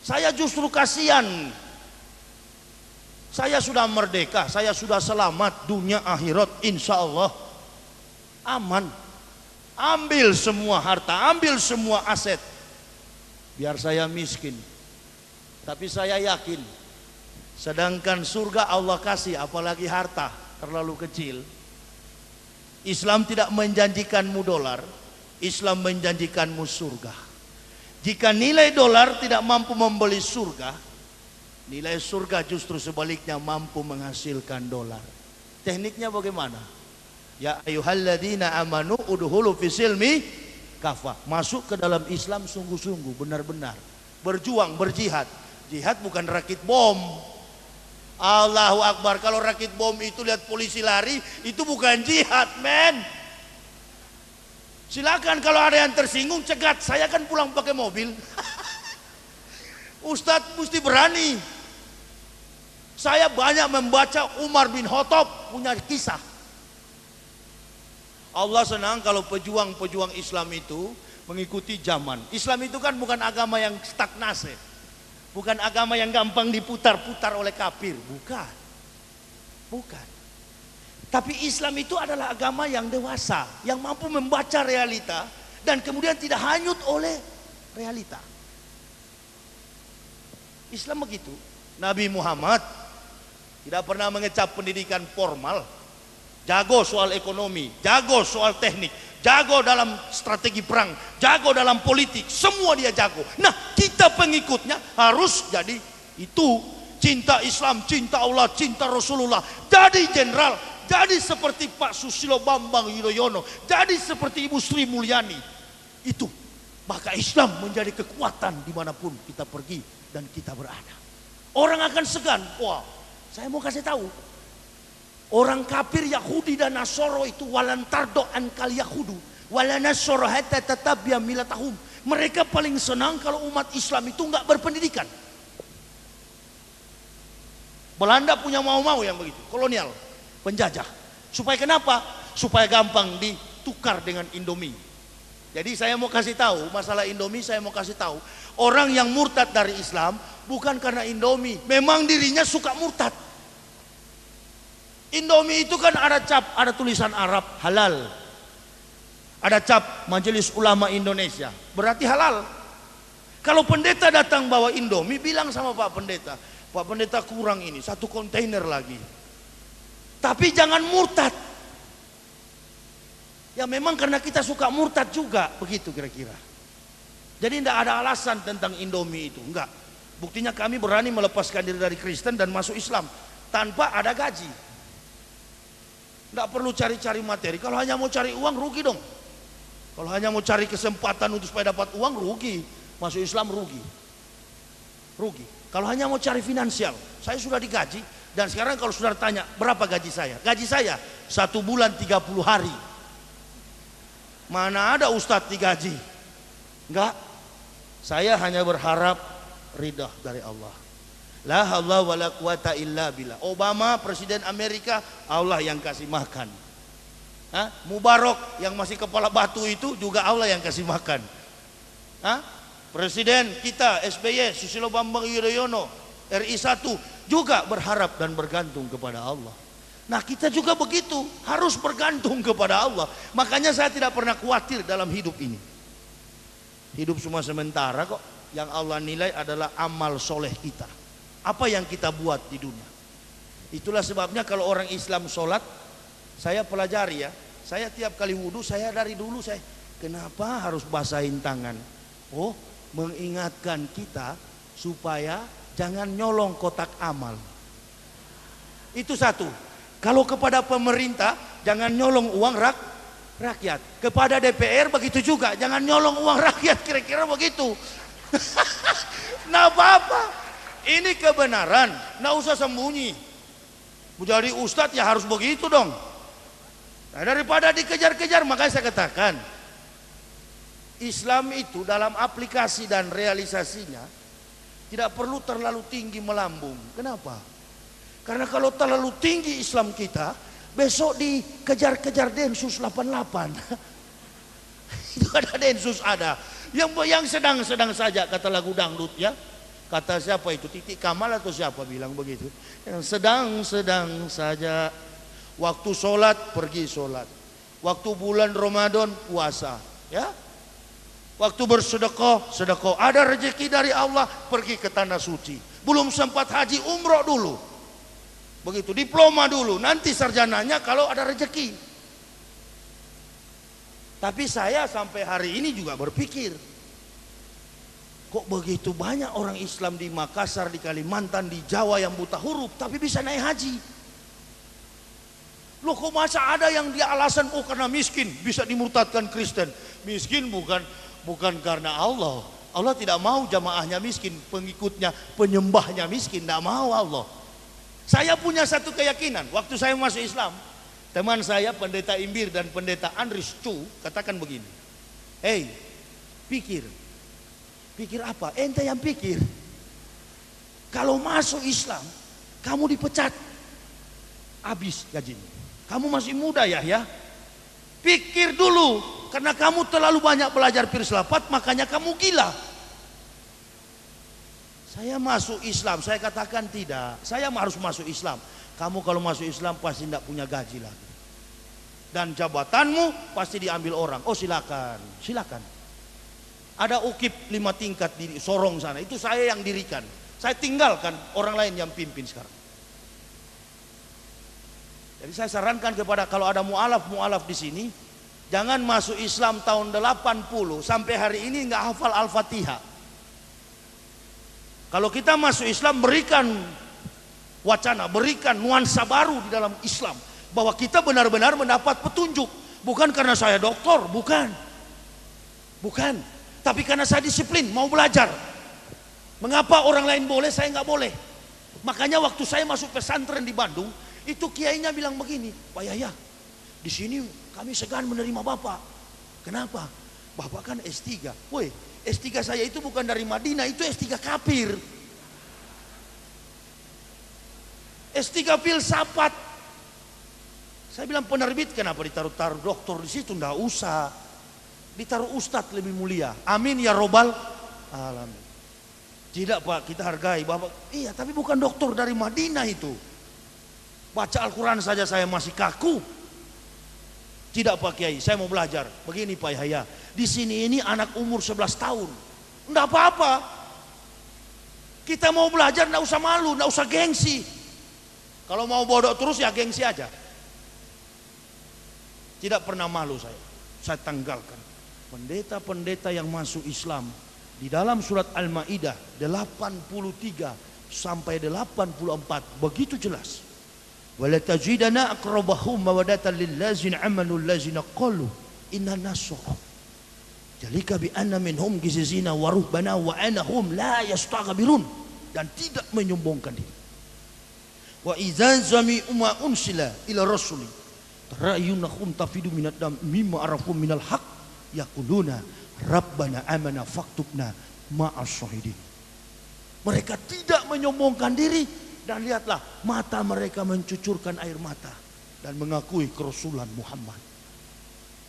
Saya justru kasihan. Saya sudah merdeka. Saya sudah selamat dunia akhirat. Insya Allah aman. Ambil semua harta, ambil semua aset. Biar saya miskin. Tapi saya yakin, sedangkan surga Allah kasih, apalagi harta terlalu kecil. Islam tidak menjanjikanmu dolar, Islam menjanjikanmu surga. Jika nilai dolar tidak mampu membeli surga, nilai surga justru sebaliknya mampu menghasilkan dolar. Tekniknya bagaimana? Ya ayyuhalladzina amanu udhulu fisilmi kafah. Masuk ke dalam Islam sungguh-sungguh, benar-benar. Berjuang, berjihad. Jihad bukan rakit bom. Allahu Akbar. Kalau rakit bom itu lihat polisi lari, itu bukan jihad, men. Silakan kalau ada yang tersinggung cegat. Saya kan pulang pakai mobil. Ustadz mesti berani. Saya banyak membaca Umar bin Khattab punya kisah. Allah senang kalau pejuang-pejuang Islam itu mengikuti zaman. Islam itu kan bukan agama yang stagnasi. Bukan agama yang gampang diputar-putar oleh kafir, bukan. Bukan. Tapi Islam itu adalah agama yang dewasa, yang mampu membaca realita dan kemudian tidak hanyut oleh realita. Islam begitu. Nabi Muhammad tidak pernah mengecap pendidikan formal. Jago soal ekonomi, jago soal teknik, jago dalam strategi perang, jago dalam politik, semua dia jago. Nah, kita pengikutnya harus jadi itu. Cinta Islam, cinta Allah, cinta Rasulullah. Jadi jenderal, jadi seperti Pak Susilo Bambang Yudhoyono, jadi seperti Ibu Sri Mulyani. Itu, maka Islam menjadi kekuatan dimanapun kita pergi dan kita berada. Orang akan segan. Wah, saya mau kasih tahu. Orang kafir Yahudi dan Nasoro itu walantardo ankal Yahudu walanasoro hatta tatabia milatahum. Mereka paling senang kalau umat Islam itu enggak berpendidikan. Belanda punya mau-mau yang begitu, kolonial, penjajah. Supaya kenapa? Supaya gampang ditukar dengan Indomie. Jadi saya mau kasih tahu masalah Indomie, saya mau kasih tahu orang yang murtad dari Islam bukan karena Indomie, memang dirinya suka murtad. Indomie itu kan ada cap, ada tulisan Arab halal, ada cap Majelis Ulama Indonesia, berarti halal. Kalau pendeta datang bawa Indomie, bilang sama Pak Pendeta, Pak Pendeta kurang ini, 1 kontainer lagi. Tapi jangan murtad. Ya memang karena kita suka murtad juga, begitu kira-kira. Jadi tidak ada alasan tentang Indomie itu, enggak. Buktinya kami berani melepaskan diri dari Kristen dan masuk Islam tanpa ada gaji. Tidak perlu cari-cari materi. Kalau hanya mau cari uang, rugi dong. Kalau hanya mau cari kesempatan untuk supaya dapat uang, rugi. Masuk Islam rugi. Rugi. Kalau hanya mau cari finansial, saya sudah digaji. Dan sekarang kalau saudara tanya, berapa gaji saya? Gaji saya 1 bulan 30 hari. Mana ada ustadz digaji? Enggak. Saya hanya berharap ridha dari Allah. La haula wala quwata illa billah. Obama presiden Amerika, Allah yang kasih makan. Mubarak yang masih kepala batu itu juga Allah yang kasih makan. Presiden kita SBY Susilo Bambang Yudhoyono RI 1 juga berharap dan bergantung kepada Allah. Nah kita juga begitu, harus bergantung kepada Allah. Makanya saya tidak pernah khawatir dalam hidup ini. Hidup cuma sementara kok. Yang Allah nilai adalah amal soleh kita. Apa yang kita buat di dunia. Itulah sebabnya kalau orang Islam sholat, saya pelajari ya. Saya tiap kali wudhu, saya dari dulu kenapa harus basahin tangan? Oh, mengingatkan kita supaya jangan nyolong kotak amal. Itu satu. Kalau kepada pemerintah, jangan nyolong uang rakyat. Kepada DPR begitu juga, jangan nyolong uang rakyat, kira-kira begitu. Nah apa-apa. Ini kebenaran, nggak usah sembunyi. Menjadi ustadz ya harus begitu dong. Nah, daripada dikejar-kejar, makanya saya katakan Islam itu dalam aplikasi dan realisasinya tidak perlu terlalu tinggi melambung. Kenapa? Karena kalau terlalu tinggi Islam kita, besok dikejar-kejar Densus 88. Itu ada Densus ada. Yang sedang-sedang saja, kata lagu dangdut ya. Kata siapa itu, Titik Kamal atau siapa bilang begitu. Yang sedang-sedang saja. Waktu sholat pergi sholat. Waktu bulan Ramadan puasa, ya. Waktu bersedekah, sedekah. Ada rezeki dari Allah, pergi ke tanah suci. Belum sempat haji, umroh dulu. Begitu, diploma dulu. Nanti sarjananya kalau ada rezeki. Tapi saya sampai hari ini juga berpikir, kok begitu banyak orang Islam di Makassar, di Kalimantan, di Jawa yang buta huruf, tapi bisa naik haji. Loh kok masa ada yang dia alasan, oh karena miskin, bisa dimurtadkan Kristen. Miskin bukan karena Allah. Allah tidak mau jamaahnya miskin, pengikutnya, penyembahnya miskin, tidak mau Allah. Saya punya satu keyakinan, waktu saya masuk Islam, teman saya Pendeta Imbir dan Pendeta Andris Chu katakan begini, hey, pikir apa? Ente yang pikir. Kalau masuk Islam, kamu dipecat, habis gajinya. Kamu masih muda ya. Pikir dulu, karena kamu terlalu banyak belajar filsafat, makanya kamu gila. Saya masuk Islam, saya katakan tidak. Saya harus masuk Islam. Kamu kalau masuk Islam pasti tidak punya gaji lagi. Dan jabatanmu pasti diambil orang. Oh silakan. Ada UKIP 5 tingkat di Sorong sana, itu saya yang dirikan. Saya tinggalkan orang lain yang pimpin sekarang. Jadi saya sarankan kepada kalau ada mu'alaf di sini, jangan masuk Islam tahun 80 sampai hari ini nggak hafal Al-Fatihah. Kalau kita masuk Islam, berikan wacana, berikan nuansa baru di dalam Islam, bahwa kita benar-benar mendapat petunjuk, bukan karena saya doktor, bukan. Tapi karena saya disiplin, mau belajar. Mengapa orang lain boleh, saya nggak boleh? Makanya waktu saya masuk pesantren di Bandung, itu kiainya bilang begini, Pak Yahya, di sini kami segan menerima Bapak. Kenapa? Bapak kan S3. Woi, S3 saya itu bukan dari Madinah, itu S3 kafir. S3 filsafat. Saya bilang penerbit kenapa ditaruh-taruh doktor di situ? Nggak usah. Ditaruh ustadz lebih mulia. Amin ya robbal alamin. Tidak Pak, kita hargai Bapak. Iya, tapi bukan dokter dari Madinah itu. Baca Al-Quran saja saya masih kaku. Tidak Pak Kiai, saya mau belajar. Begini Pak Yahya, di sini ini anak umur 11 tahun. Enggak apa-apa. Kita mau belajar enggak usah malu, enggak usah gengsi. Kalau mau bodoh terus ya gengsi aja. Tidak pernah malu saya tanggalkan. Pendeta-pendeta yang masuk Islam di dalam surat Al-Maidah 83 sampai 84 begitu jelas. Wala tajidana aqrabahum mawaddatan lil ladzina amanu allazina qalu inna nasara. Jalika bi anna minhum gizizina wa ruhbana wa anahum la yastaghbirun, dan tidak menyombongkan diri. Wa idza zami'u ma unsila ila rasuli tarayunahum tafidu minad dam mimma arafu minal haq yaquluna rabbana amana faktubna ma'as syahidin. Mereka tidak menyombongkan diri, dan lihatlah mata mereka mencucurkan air mata dan mengakui kerasulan Muhammad.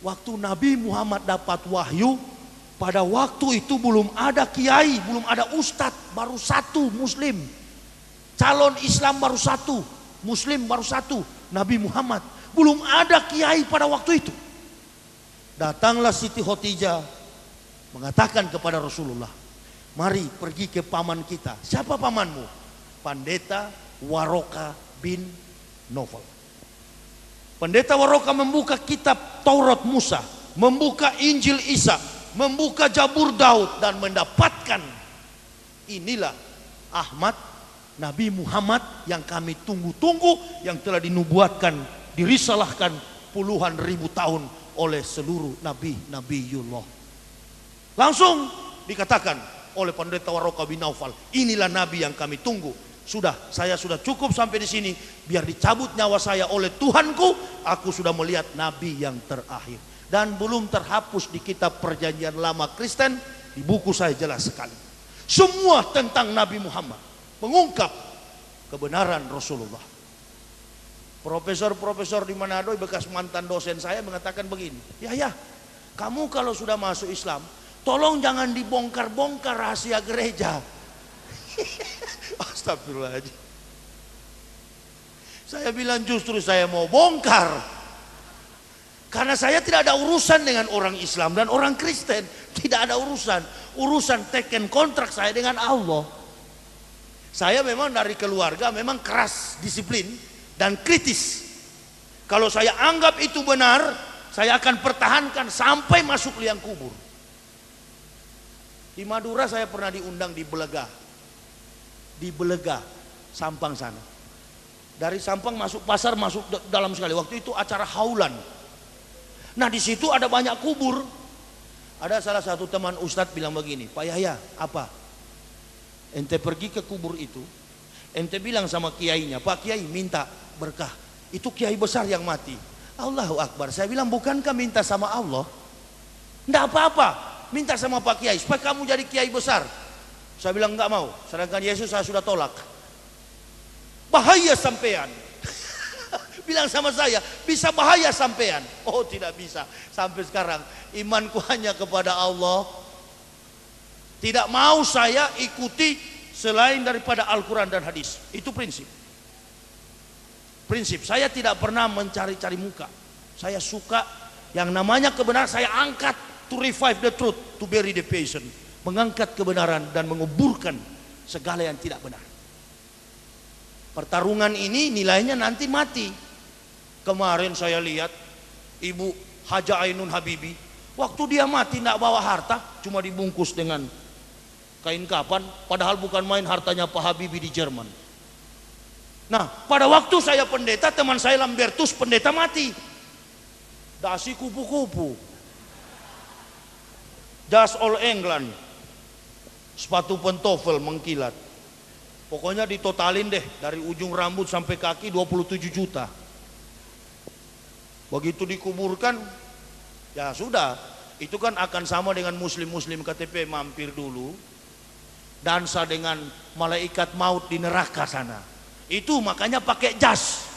Waktu Nabi Muhammad dapat wahyu, pada waktu itu belum ada kiai, belum ada ustadz, baru satu muslim. Calon Islam baru satu, muslim baru satu, Nabi Muhammad. Belum ada kiai pada waktu itu. Datanglah Siti Khotijah mengatakan kepada Rasulullah, mari pergi ke paman kita. Siapa pamanmu? Pendeta Waroka bin Nawfal. Pendeta Waroka membuka kitab Taurat Musa, membuka Injil Isa, membuka Zabur Daud, dan mendapatkan inilah Ahmad, Nabi Muhammad yang kami tunggu-tunggu, yang telah dinubuatkan, dirisalahkan puluhan ribu tahun oleh seluruh nabi-nabiullah. Langsung dikatakan oleh pendeta Waroka bin Nawfal, inilah nabi yang kami tunggu. Sudah, saya sudah cukup sampai di sini. Biar dicabut nyawa saya oleh Tuhanku, aku sudah melihat nabi yang terakhir. Dan belum terhapus di kitab Perjanjian Lama Kristen, di buku saya jelas sekali. Semua tentang Nabi Muhammad, mengungkap kebenaran Rasulullah. Profesor-profesor di Manado, bekas mantan dosen saya, mengatakan begini, ya, kamu kalau sudah masuk Islam, tolong jangan dibongkar-bongkar rahasia gereja. Astagfirullahaladzim. Saya bilang justru saya mau bongkar, karena saya tidak ada urusan dengan orang Islam dan orang Kristen. Tidak ada urusan. Urusan teken kontrak saya dengan Allah. Saya memang dari keluarga memang keras, disiplin dan kritis. Kalau saya anggap itu benar, saya akan pertahankan sampai masuk liang kubur. Di Madura saya pernah diundang di Belega, Sampang sana. Dari Sampang masuk pasar, masuk dalam sekali. Waktu itu acara haulan. Nah di situ ada banyak kubur. Ada salah satu teman ustadz bilang begini, Pak Yahya, apa? Ente pergi ke kubur itu, ente bilang sama kiainya, Pak Kiai minta berkah. Itu kiai besar yang mati. Allahu Akbar. Saya bilang, bukankah minta sama Allah? Enggak apa-apa, minta sama Pak Kiai supaya kamu jadi kiai besar. Saya bilang enggak mau, sedangkan Yesus saya sudah tolak. Bahaya sampean. Bilang sama saya, bisa bahaya sampean. Oh tidak bisa. Sampai sekarang imanku hanya kepada Allah. Tidak mau saya ikuti selain daripada Al-Quran dan hadis. Itu prinsip. Prinsip, saya tidak pernah mencari-cari muka. Saya suka yang namanya kebenaran, saya angkat. To revive the truth, to bury the patient. Mengangkat kebenaran dan menguburkan segala yang tidak benar. Pertarungan ini nilainya nanti mati. Kemarin saya lihat Ibu Haja Ainun Habibi, waktu dia mati tidak bawa harta, cuma dibungkus dengan kain kapan, padahal bukan main hartanya Pak Habibie di Jerman. Nah pada waktu saya pendeta, teman saya Lambertus pendeta mati, dasi kupu-kupu, jas all England, sepatu pentofel mengkilat. Pokoknya ditotalin deh, dari ujung rambut sampai kaki 27 juta. Begitu dikuburkan, ya sudah, itu kan akan sama dengan muslim-muslim KTP mampir dulu, dansa dengan malaikat maut di neraka sana. Itu makanya pakai jas.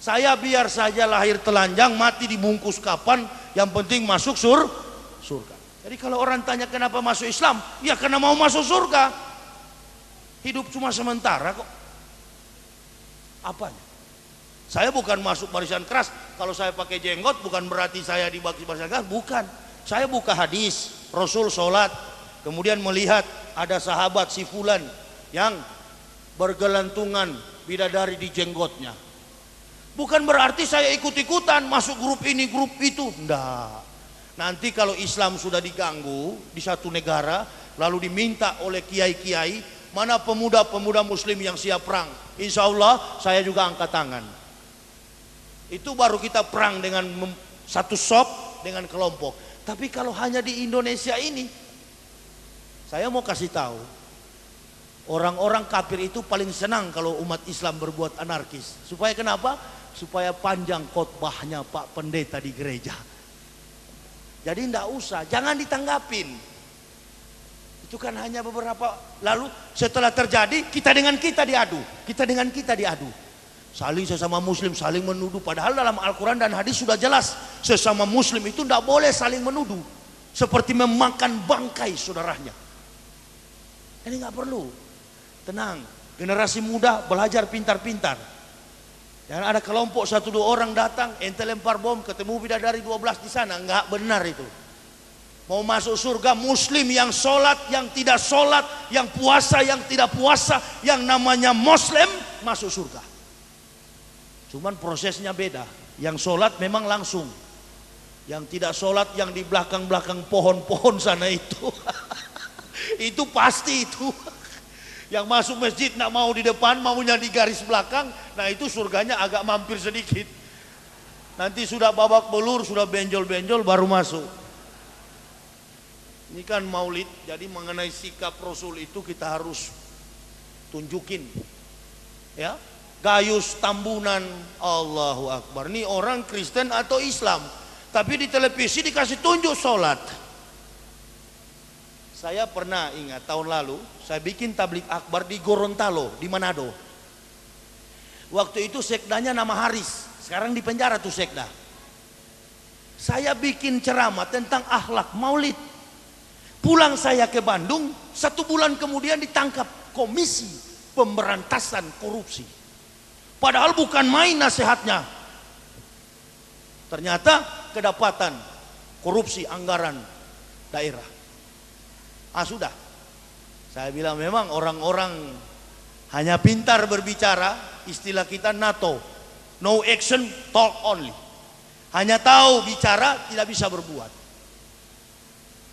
Saya biar saja lahir telanjang, mati dibungkus kapan, yang penting masuk surga. Jadi kalau orang tanya kenapa masuk Islam, ya karena mau masuk surga. Hidup cuma sementara kok. Apanya? Saya bukan masuk barisan keras. Kalau saya pakai jenggot bukan berarti saya di barisan keras, bukan. Saya buka hadis, Rasul sholat, kemudian melihat ada sahabat si fulan yang bergelantungan bidadari di jenggotnya. Bukan berarti saya ikut-ikutan masuk grup ini, grup itu. Enggak. Nanti kalau Islam sudah diganggu di satu negara, lalu diminta oleh kiai-kiai, mana pemuda-pemuda muslim yang siap perang, insya Allah saya juga angkat tangan. Itu baru kita perang dengan satu sop, dengan kelompok. Tapi kalau hanya di Indonesia ini, saya mau kasih tahu, orang-orang kafir itu paling senang kalau umat Islam berbuat anarkis. Supaya kenapa? Supaya panjang khotbahnya Pak Pendeta di gereja. Jadi tidak usah, jangan ditanggapin. Itu kan hanya beberapa. Lalu setelah terjadi, kita dengan kita diadu. Kita dengan kita diadu. Saling sesama muslim saling menuduh. Padahal dalam Al-Quran dan hadis sudah jelas, sesama muslim itu tidak boleh saling menuduh. Seperti memakan bangkai saudaranya. Ini nggak perlu. Tenang, generasi muda belajar pintar-pintar. Jangan ada kelompok 1-2 orang datang, ente lempar bom, ketemu bidadari 12 di sana. Nggak benar itu. Mau masuk surga, muslim yang sholat, yang tidak sholat, yang puasa, yang tidak puasa, yang namanya muslim masuk surga. Cuman prosesnya beda. Yang sholat memang langsung. Yang tidak sholat, yang di belakang-belakang pohon-pohon sana itu. Itu pasti itu. Yang masuk masjid nak mau di depan, maunya di garis belakang, nah itu surganya agak mampir sedikit. Nanti sudah babak belur, sudah benjol-benjol baru masuk. Ini kan maulid, jadi mengenai sikap Rasul itu kita harus tunjukin. Ya, Gayus Tambunan, Allahu Akbar. Ini orang Kristen atau Islam, tapi di televisi dikasih tunjuk sholat. Saya pernah ingat tahun lalu, saya bikin tablik akbar di Gorontalo, di Manado. Waktu itu sekdanya nama Haris, sekarang di penjara tuh sekda. Saya bikin ceramah tentang akhlak maulid. Pulang saya ke Bandung, 1 bulan kemudian ditangkap Komisi Pemberantasan Korupsi. Padahal bukan main nasihatnya. Ternyata kedapatan korupsi anggaran daerah. Sudah. Saya bilang memang orang-orang hanya pintar berbicara, istilah kita NATO. No action, talk only. Hanya tahu bicara, tidak bisa berbuat.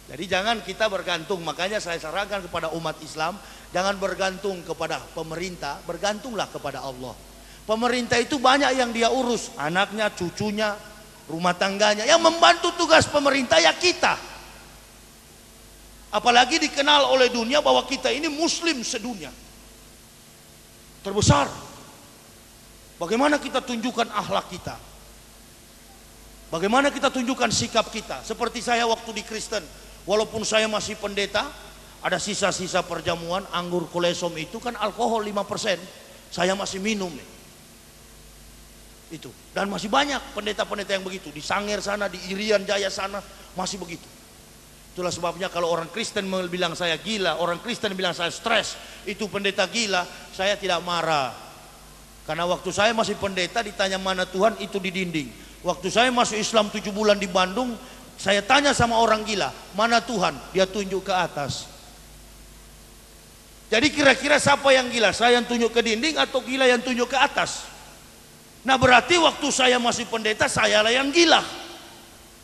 Jadi jangan kita bergantung, makanya saya sarankan kepada umat Islam, jangan bergantung kepada pemerintah, bergantunglah kepada Allah. Pemerintah itu banyak yang dia urus, anaknya, cucunya, rumah tangganya. Yang membantu tugas pemerintah ya kita. Apalagi dikenal oleh dunia bahwa kita ini muslim sedunia terbesar. Bagaimana kita tunjukkan akhlak kita? Bagaimana kita tunjukkan sikap kita? Seperti saya waktu di Kristen, walaupun saya masih pendeta, ada sisa-sisa perjamuan, anggur kolesom itu kan alkohol 5%. Saya masih minum nih. Itu. Dan masih banyak pendeta-pendeta yang begitu. Di Sangir sana, di Irian Jaya sana, masih begitu. Itulah sebabnya kalau orang Kristen bilang saya gila, orang Kristen bilang saya stres, itu pendeta gila, saya tidak marah. Karena waktu saya masih pendeta ditanya mana Tuhan, itu di dinding. Waktu saya masuk Islam 7 bulan di Bandung, saya tanya sama orang gila, mana Tuhan? Dia tunjuk ke atas. Jadi kira-kira siapa yang gila? Saya yang tunjuk ke dinding atau gila yang tunjuk ke atas? Nah berarti waktu saya masih pendeta, saya lah yang gila.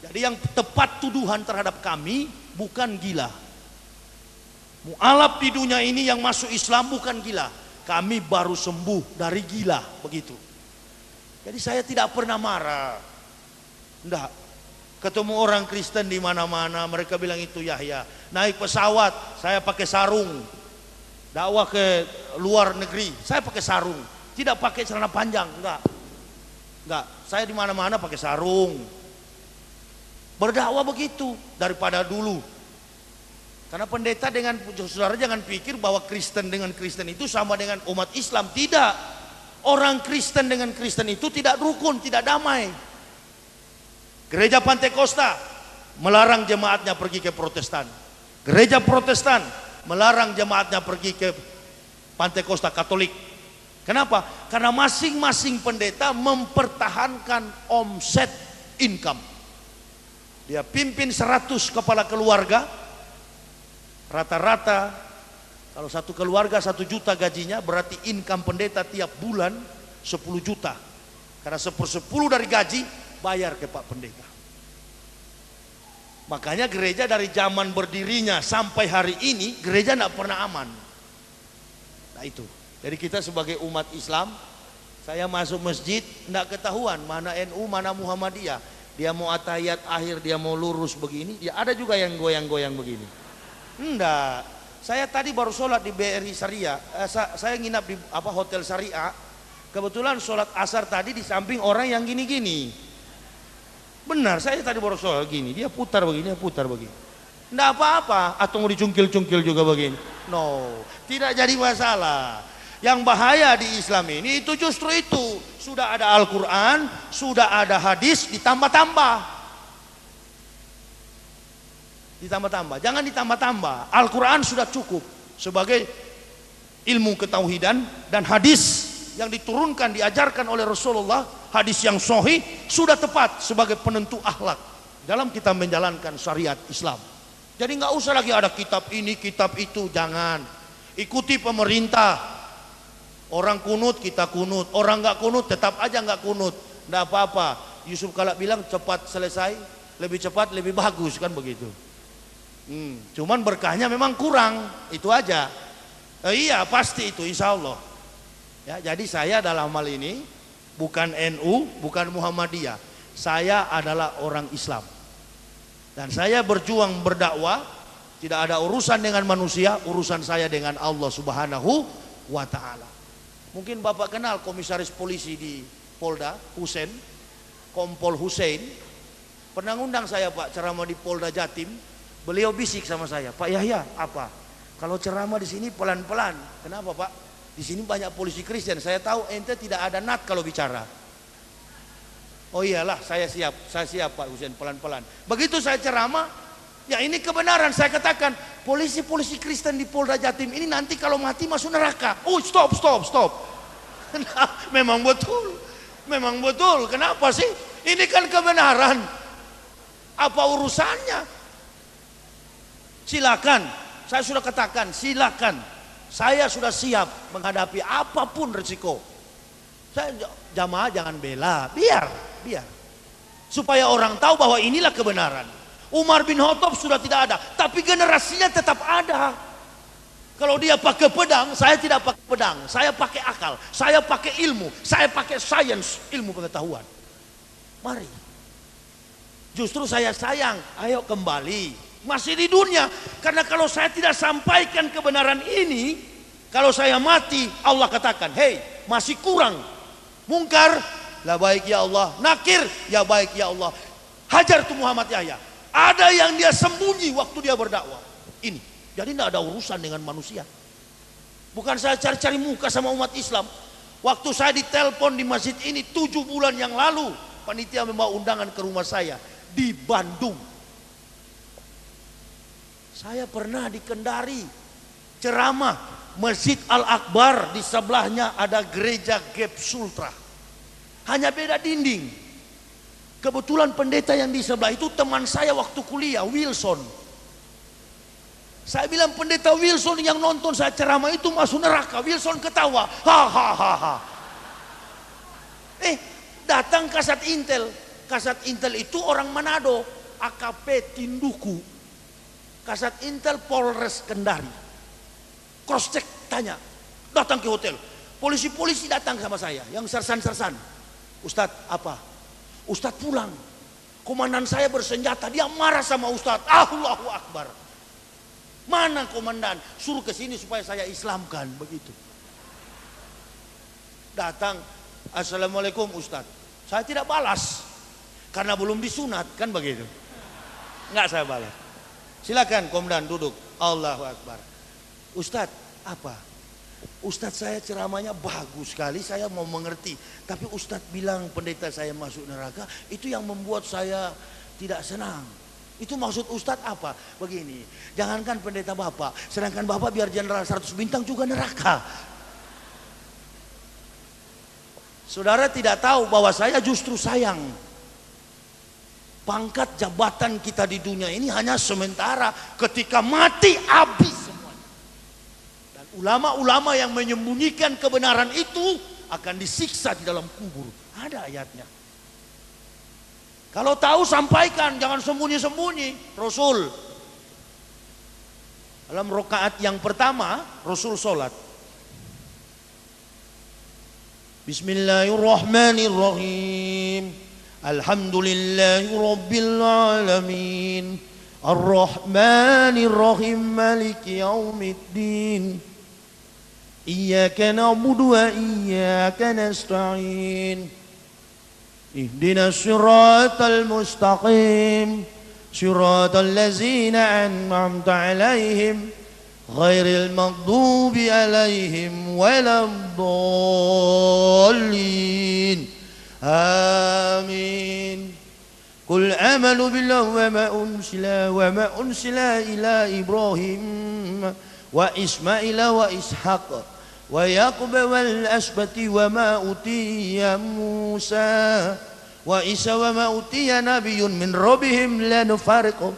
Jadi yang tepat tuduhan terhadap kami bukan gila. Mu'alaf di dunia ini yang masuk Islam bukan gila. Kami baru sembuh dari gila, begitu. Jadi saya tidak pernah marah. Enggak. Ketemu orang Kristen di mana-mana, mereka bilang itu Yahya. Naik pesawat, saya pakai sarung. Dakwah ke luar negeri, saya pakai sarung. Tidak pakai celana panjang, enggak. Enggak, saya di mana-mana pakai sarung. Berdakwah begitu daripada dulu. Karena pendeta dengan saudara jangan pikir bahwa Kristen dengan Kristen itu sama dengan umat Islam. Tidak. Orang Kristen dengan Kristen itu tidak rukun, tidak damai. Gereja Pantekosta melarang jemaatnya pergi ke Protestan. Gereja Protestan melarang jemaatnya pergi ke Pantekosta Katolik. Kenapa? Karena masing-masing pendeta mempertahankan omset income. Dia pimpin 100 kepala keluarga. Rata-rata kalau satu keluarga 1 juta gajinya, berarti income pendeta tiap bulan 10 juta. Karena 1/10 dari gaji bayar ke Pak Pendeta. Makanya gereja dari zaman berdirinya sampai hari ini, gereja tidak pernah aman. Nah itu. Jadi kita sebagai umat Islam, saya masuk masjid tidak ketahuan mana NU, mana Muhammadiyah. Dia mau atahiyat akhir, dia mau lurus begini, ya ada juga yang goyang-goyang begini. Enggak. Saya tadi baru sholat di BRI Syariah. Saya nginap di hotel Syariah. Kebetulan sholat asar tadi di samping orang yang gini-gini. Benar, saya tadi baru sholat gini. Dia putar begini, dia putar begini. Nggak apa-apa. Atau mau dicungkil-cungkil juga begini. No, tidak jadi masalah. Yang bahaya di Islam ini itu justru itu. Sudah ada Al-Quran, sudah ada hadis, ditambah-tambah. Ditambah-tambah, jangan ditambah-tambah. Al-Quran sudah cukup sebagai ilmu ketauhidan, dan hadis yang diturunkan diajarkan oleh Rasulullah, hadis yang sahih sudah tepat sebagai penentu akhlak dalam kita menjalankan syariat Islam. Jadi nggak usah lagi ada kitab ini, kitab itu, jangan. Ikuti pemerintah. Orang kunut kita kunut, orang nggak kunut tetap aja nggak kunut, nggak apa-apa. Yusuf Kala bilang cepat selesai, lebih cepat lebih bagus, kan begitu. Cuman berkahnya memang kurang, itu aja. Iya pasti itu, insya Allah. Ya, jadi saya dalam hal ini bukan NU, bukan Muhammadiyah. Saya adalah orang Islam. Dan saya berjuang berdakwah, tidak ada urusan dengan manusia, urusan saya dengan Allah Subhanahu wa Ta'ala. Mungkin Bapak kenal komisaris polisi di Polda, Husein, Kompol Husein. Pernah ngundang saya Pak ceramah di Polda Jatim. Beliau bisik sama saya, Pak Yahya, apa? Kalau ceramah di sini pelan-pelan. Kenapa Pak? Di sini banyak polisi Kristen. Saya tahu ente tidak ada nat kalau bicara. Oh iyalah, saya siap Pak Husein, pelan-pelan. Begitu saya ceramah, ya ini kebenaran. Saya katakan, polisi-polisi Kristen di Polda Jatim ini nanti kalau mati masuk neraka. Oh stop. Nah, memang betul. Kenapa sih? Ini kan kebenaran. Apa urusannya? Silakan, saya sudah katakan, silakan. Saya sudah siap menghadapi apapun resiko. Saya jamaah jangan bela, biar. Supaya orang tahu bahwa inilah kebenaran. Umar bin Khattab sudah tidak ada, tapi generasinya tetap ada. Kalau dia pakai pedang, saya tidak pakai pedang. Saya pakai akal, saya pakai ilmu, saya pakai sains, ilmu pengetahuan. Mari. Justru saya sayang, ayo kembali. Masih di dunia, karena kalau saya tidak sampaikan kebenaran ini, kalau saya mati, Allah katakan, hei masih kurang. Mungkar, la baik ya Allah. Nakir, ya baik ya Allah. Hajar tuh Muhammad Yahya. Ada yang dia sembunyi waktu dia berdakwah. Ini, jadi tidak ada urusan dengan manusia. Bukan saya cari-cari muka sama umat Islam. Waktu saya ditelepon di masjid ini 7 bulan yang lalu, panitia membawa undangan ke rumah saya di Bandung. Saya pernah di Kendari ceramah, Masjid Al-Akbar, di sebelahnya ada gereja Gap Sultra. Hanya beda dinding. Kebetulan pendeta yang di sebelah itu teman saya waktu kuliah, Wilson. Saya bilang pendeta Wilson yang nonton saya ceramah itu masuk neraka. Wilson ketawa, hahaha. Datang Kasat Intel. Kasat Intel itu orang Manado, AKP Tinduku. Kasat Intel Polres Kendari. Cross check, tanya, datang ke hotel. Polisi-polisi datang sama saya, yang sersan-sersan. Ustadz apa? Ustadz pulang. Komandan saya bersenjata, dia marah sama Ustadz. Allahu Akbar. Mana komandan? Suruh ke sini supaya saya Islamkan, begitu. Datang, Assalamualaikum Ustadz. Saya tidak balas karena belum disunat, kan begitu. Enggak saya balas. Silakan komandan duduk. Allahu Akbar. Ustadz, apa? Ustadz saya ceramahnya bagus sekali, saya mau mengerti. Tapi Ustadz bilang pendeta saya masuk neraka, itu yang membuat saya tidak senang. Itu maksud Ustadz apa? Begini, jangankan pendeta Bapak, sedangkan Bapak biar jenderal 100 bintang juga neraka. Saudara tidak tahu bahwa saya justru sayang. Pangkat jabatan kita di dunia ini hanya sementara, ketika mati habis semuanya. Dan ulama-ulama yang menyembunyikan kebenaran itu akan disiksa di dalam kubur. Ada ayatnya. Kalau tahu sampaikan, jangan sembunyi-sembunyi. Rasul dalam rakaat yang pertama, Rasul sholat. Bismillahirrahmanirrahim. Alhamdulillahi rabbil alamin. Ar-Rahmanir-Rahim, Maliki yaumiddin. Iyyaka na'budu wa iyyaka nasta'in. Ihdinas siratal mustaqim. Siratal ladzina an'amta 'alaihim ghairil maghdubi 'alaihim waladdallin. Amin. Qul amanu billahi wa ma unsila ila Ibrahim wa Ismaila wa Ishaq wa Yaqub wal asbati wa ma utiya Musa wa Isa wa ma utiya nabiyyun min rabbihim la nufariqu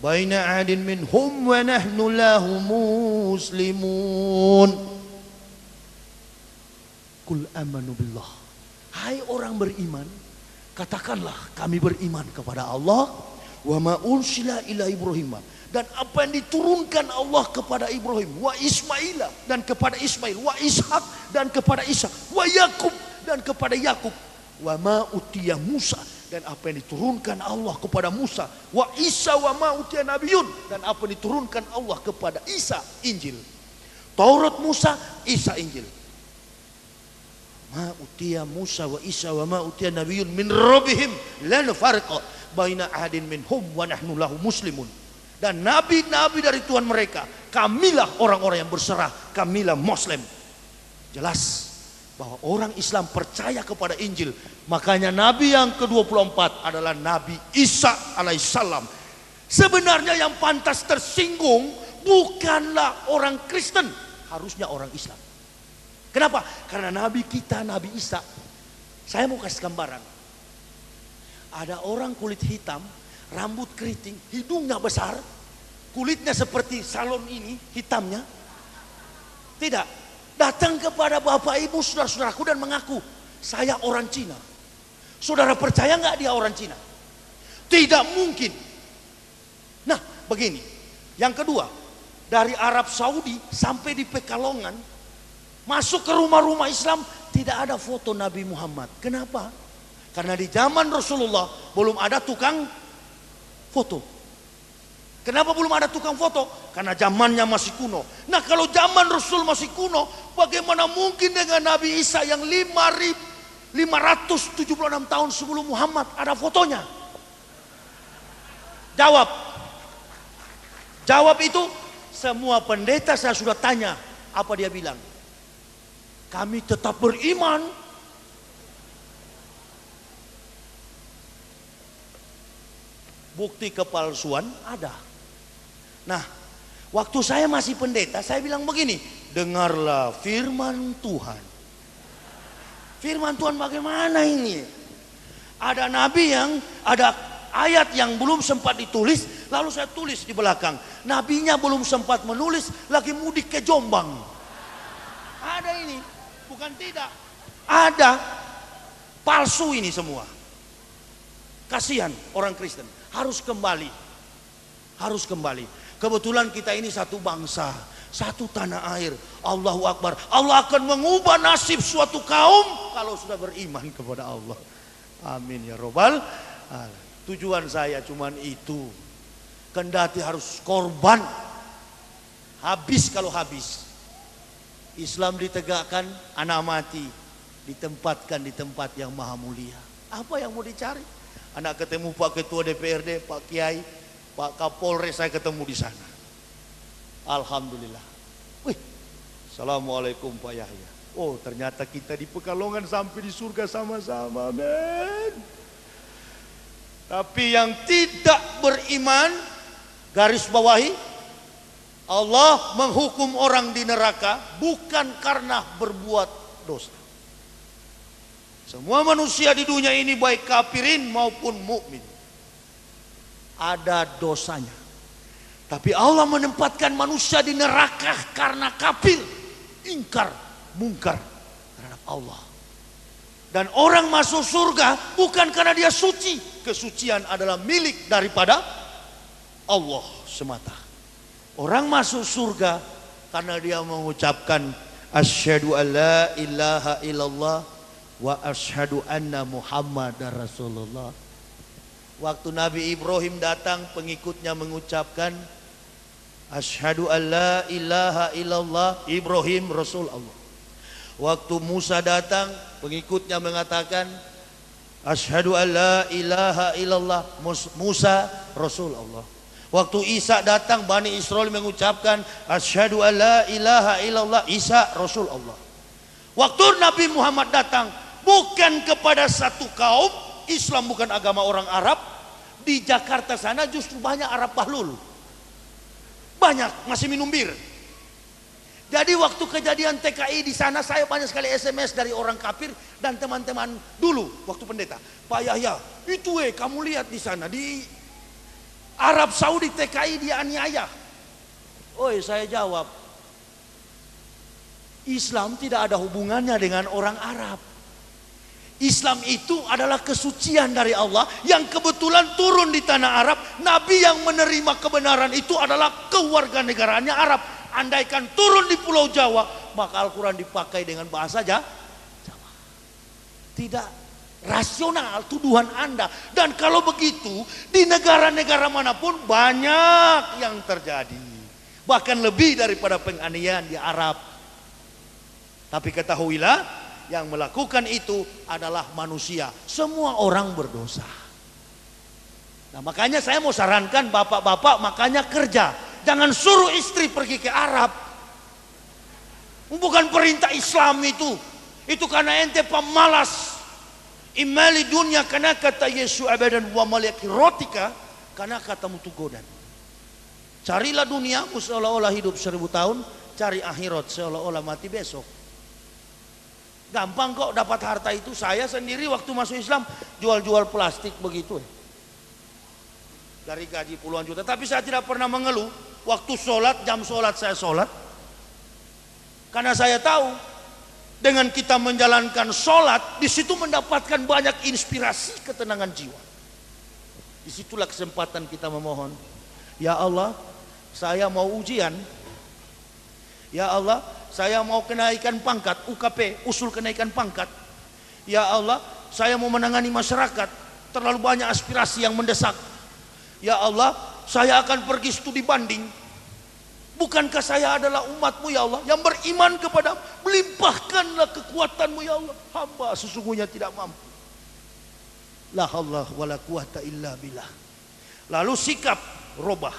baina ahadin minhum wa nahnu lahu muslimun. Qul amanu billah. Hai orang beriman, katakanlah kami beriman kepada Allah, wa ma unsila ila Ibrahim, dan apa yang diturunkan Allah kepada Ibrahim, wa Ismaila, dan kepada Ismail, wa Ishak, dan kepada Ishak, wa Yakub, dan kepada Yakub, wa ma utiya Musa, dan apa yang diturunkan Allah kepada Musa, wa Isa wa ma utiya Nabiyyun, dan apa yang diturunkan Allah kepada Isa, Injil. Taurat Musa, Isa, Injil. Ma utiya Musa wa Isa wa ma utiya nabiyyun min rabbihim la nufariqu baina ahadin minhum wa nahnu lahu muslimun. Dan nabi-nabi dari Tuhan mereka, kamilah orang-orang yang berserah, kamilah Muslim. Jelas bahwa orang Islam percaya kepada Injil. Makanya nabi yang ke-24 adalah Nabi Isa alaihissalam. Sebenarnya yang pantas tersinggung bukanlah orang Kristen, harusnya orang Islam. Kenapa? Karena Nabi kita, Nabi Isa. Saya mau kasih gambaran. Ada orang kulit hitam, rambut keriting, hidungnya besar, kulitnya seperti salon ini, hitamnya. Tidak. Datang kepada Bapak Ibu, saudara-saudaraku dan mengaku, saya orang Cina. Saudara percaya nggak dia orang Cina? Tidak mungkin. Nah, begini. Yang kedua, dari Arab Saudi sampai di Pekalongan, masuk ke rumah-rumah Islam, tidak ada foto Nabi Muhammad. Kenapa? Karena di zaman Rasulullah belum ada tukang foto. Kenapa belum ada tukang foto? Karena zamannya masih kuno. Nah, kalau zaman Rasul masih kuno, bagaimana mungkin dengan Nabi Isa yang 576 tahun sebelum Muhammad ada fotonya? Jawab. Jawab itu semua pendeta saya sudah tanya, apa dia bilang? Kami tetap beriman. Bukti kepalsuan ada. Nah, waktu saya masih pendeta, saya bilang begini, dengarlah firman Tuhan. Firman Tuhan bagaimana ini? Ada nabi yang, ada ayat yang belum sempat ditulis, lalu saya tulis di belakang. Nabinya belum sempat menulis, lagi mudik ke Jombang. Ada ini. Bukan tidak, ada palsu ini semua. Kasihan orang Kristen, harus kembali. Harus kembali. Kebetulan kita ini satu bangsa, satu tanah air. Allahu Akbar. Allah akan mengubah nasib suatu kaum kalau sudah beriman kepada Allah. Amin ya Rabbal alamin. Tujuan saya cuman itu. Kendati harus korban. Habis kalau habis. Islam ditegakkan, anak mati, ditempatkan di tempat yang maha mulia. Apa yang mau dicari? Anak ketemu Pak Ketua DPRD, Pak Kiai, Pak Kapolres, saya ketemu di sana. Alhamdulillah. Wih, Assalamualaikum Pak Yahya. Oh, ternyata kita di Pekalongan sampai di surga sama-sama, men. Tapi yang tidak beriman, garis bawahi, Allah menghukum orang di neraka bukan karena berbuat dosa. Semua manusia di dunia ini baik kafirin maupun mukmin ada dosanya. Tapi Allah menempatkan manusia di neraka karena kafir, ingkar, mungkar terhadap Allah. Dan orang masuk surga bukan karena dia suci. Kesucian adalah milik daripada Allah semata. Orang masuk surga karena dia mengucapkan asyhadu alla ilaha illallah wa asyhadu anna muhammadar rasulullah. Waktu Nabi Ibrahim datang, pengikutnya mengucapkan asyhadu alla ilaha illallah, Ibrahim rasul Allah. Waktu Musa datang, pengikutnya mengatakan asyhadu alla ilaha illallah, Musa rasul Allah. Waktu Isa datang, Bani Israel mengucapkan asyhadu alla ilaha illallah, Isa rasul Allah. Waktu Nabi Muhammad datang, bukan kepada satu kaum, Islam bukan agama orang Arab. Di Jakarta sana justru banyak Arab Bahlul, banyak masih minum bir. Jadi waktu kejadian TKI di sana, saya banyak sekali SMS dari orang kafir dan teman-teman dulu waktu pendeta. Pak Yahya, itu kamu lihat di sana di Arab Saudi TKI dia aniaya. Oi, saya jawab, Islam tidak ada hubungannya dengan orang Arab. Islam itu adalah kesucian dari Allah yang kebetulan turun di tanah Arab. Nabi yang menerima kebenaran itu adalah kewarganegaraannya Arab. Andaikan turun di Pulau Jawa, maka Al-Quran dipakai dengan bahasa Jawa. Tidak rasional tuduhan Anda. Dan kalau begitu, di negara-negara manapun banyak yang terjadi. Bahkan lebih daripada penganiayaan di Arab. Tapi ketahuilah, yang melakukan itu adalah manusia. Semua orang berdosa. Nah, makanya saya mau sarankan bapak-bapak, makanya kerja. Jangan suruh istri pergi ke Arab. Bukan perintah Islam itu. Itu karena ente pemalas. Imali dunia karena kata Yesus abadan wa malaki rotika karena kata mutugodan. Carilah duniamu seolah-olah hidup 1000 tahun, cari akhirat seolah-olah mati besok. Gampang kok dapat harta itu. Saya sendiri waktu masuk Islam jual-jual plastik begitu. Dari gaji puluhan juta. Tapi saya tidak pernah mengeluh. Waktu sholat, jam sholat saya sholat. Karena saya tahu dengan kita menjalankan sholat, di situ mendapatkan banyak inspirasi ketenangan jiwa. Disitulah kesempatan kita memohon. Ya Allah, saya mau ujian. Ya Allah, saya mau kenaikan pangkat, UKP, usul kenaikan pangkat. Ya Allah, saya mau menangani masyarakat, terlalu banyak aspirasi yang mendesak. Ya Allah, saya akan pergi studi banding. Bukankah saya adalah umatmu ya Allah, yang beriman kepada, melimpahkanlah kekuatanmu ya Allah. Hamba sesungguhnya tidak mampu. La haula wala quwata illa billah. Lalu sikap robah.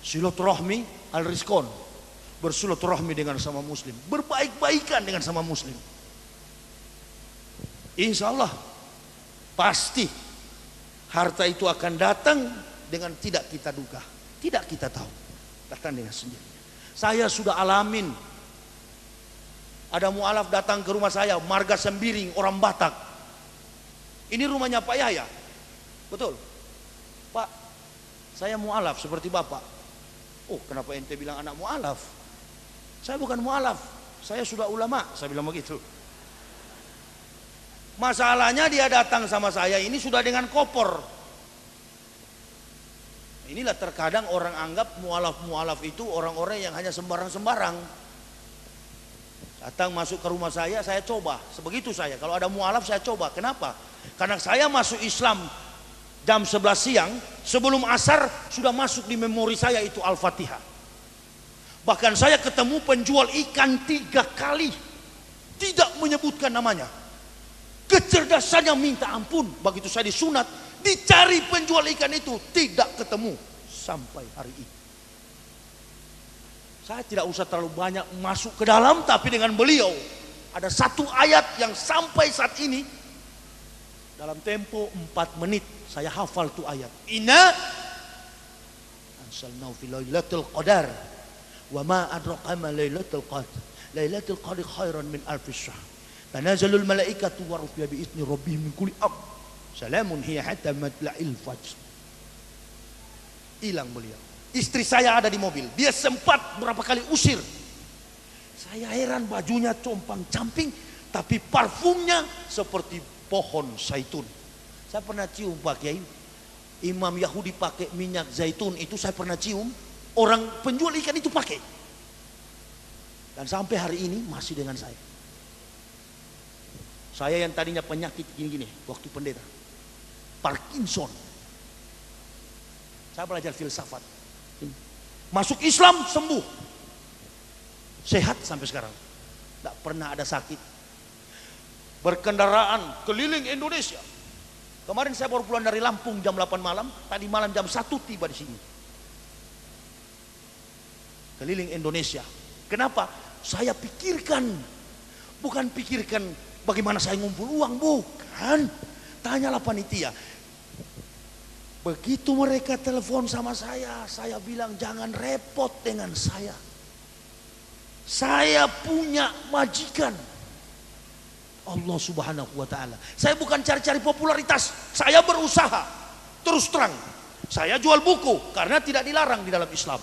Silaturahmi al-rizqon. Bersilaturahmi dengan sama muslim, berbaik-baikan dengan sama muslim. Insya Allah pasti harta itu akan datang dengan tidak kita duga, tidak kita tahu, datang dengan sendirinya. Saya sudah alamin. Ada mualaf datang ke rumah saya, marga Sembiring, orang Batak. Ini rumahnya Pak Yahya, betul Pak, saya mualaf seperti Bapak. Oh, kenapa ente bilang anak mualaf? Saya bukan mualaf, saya sudah ulama, saya bilang begitu. Masalahnya dia datang sama saya ini sudah dengan kopor. Inilah terkadang orang anggap mualaf-mualaf itu orang-orang yang hanya sembarang-sembarang. Datang masuk ke rumah saya coba, sebegitu saya. Kalau ada mualaf saya coba, kenapa? Karena saya masuk Islam jam 11 siang, sebelum asar sudah masuk di memori saya itu Al-Fatihah. Bahkan saya ketemu penjual ikan 3 kali, tidak menyebutkan namanya. Kecerdasannya minta ampun. Begitu saya disunat, dicari penjual ikan itu, tidak ketemu sampai hari ini. Saya tidak usah terlalu banyak masuk ke dalam, tapi dengan beliau ada satu ayat yang sampai saat ini dalam tempo 4 menit saya hafal tuh ayat. Inna anzalnahu fi lailatul qadar wa ma adraka ma lailatul qadar. Lailatul qadar khairan min alfi syahr. Tanazzalul malaikatu wa ruh bi idzni rabbihim min kulli amr. Salamun hiya hatta matla'il fajr. Hilang beliau. Istri saya ada di mobil. Dia sempat berapa kali usir. Saya heran, bajunya compang-camping, tapi parfumnya seperti pohon zaitun. Saya pernah cium Pak Kiai. Imam Yahudi pakai minyak zaitun itu saya pernah cium. Orang penjual ikan itu pakai. Dan sampai hari ini masih dengan saya. Saya yang tadinya penyakit gini-gini waktu pendeta. Parkinson. Saya belajar filsafat. Masuk Islam sembuh. Sehat sampai sekarang. Tidak pernah ada sakit. Berkendaraan keliling Indonesia. Kemarin saya baru pulang dari Lampung jam 8 malam. Tadi malam jam 1 tiba di sini. Keliling Indonesia. Kenapa? Saya pikirkan. Bukan pikirkan bagaimana saya ngumpul uang. Bukan. Tanyalah panitia. Begitu mereka telepon sama saya bilang jangan repot dengan saya. Saya punya majikan Allah Subhanahu wa taala. Saya bukan cari-cari popularitas, saya berusaha. Terus terang, saya jual buku karena tidak dilarang di dalam Islam.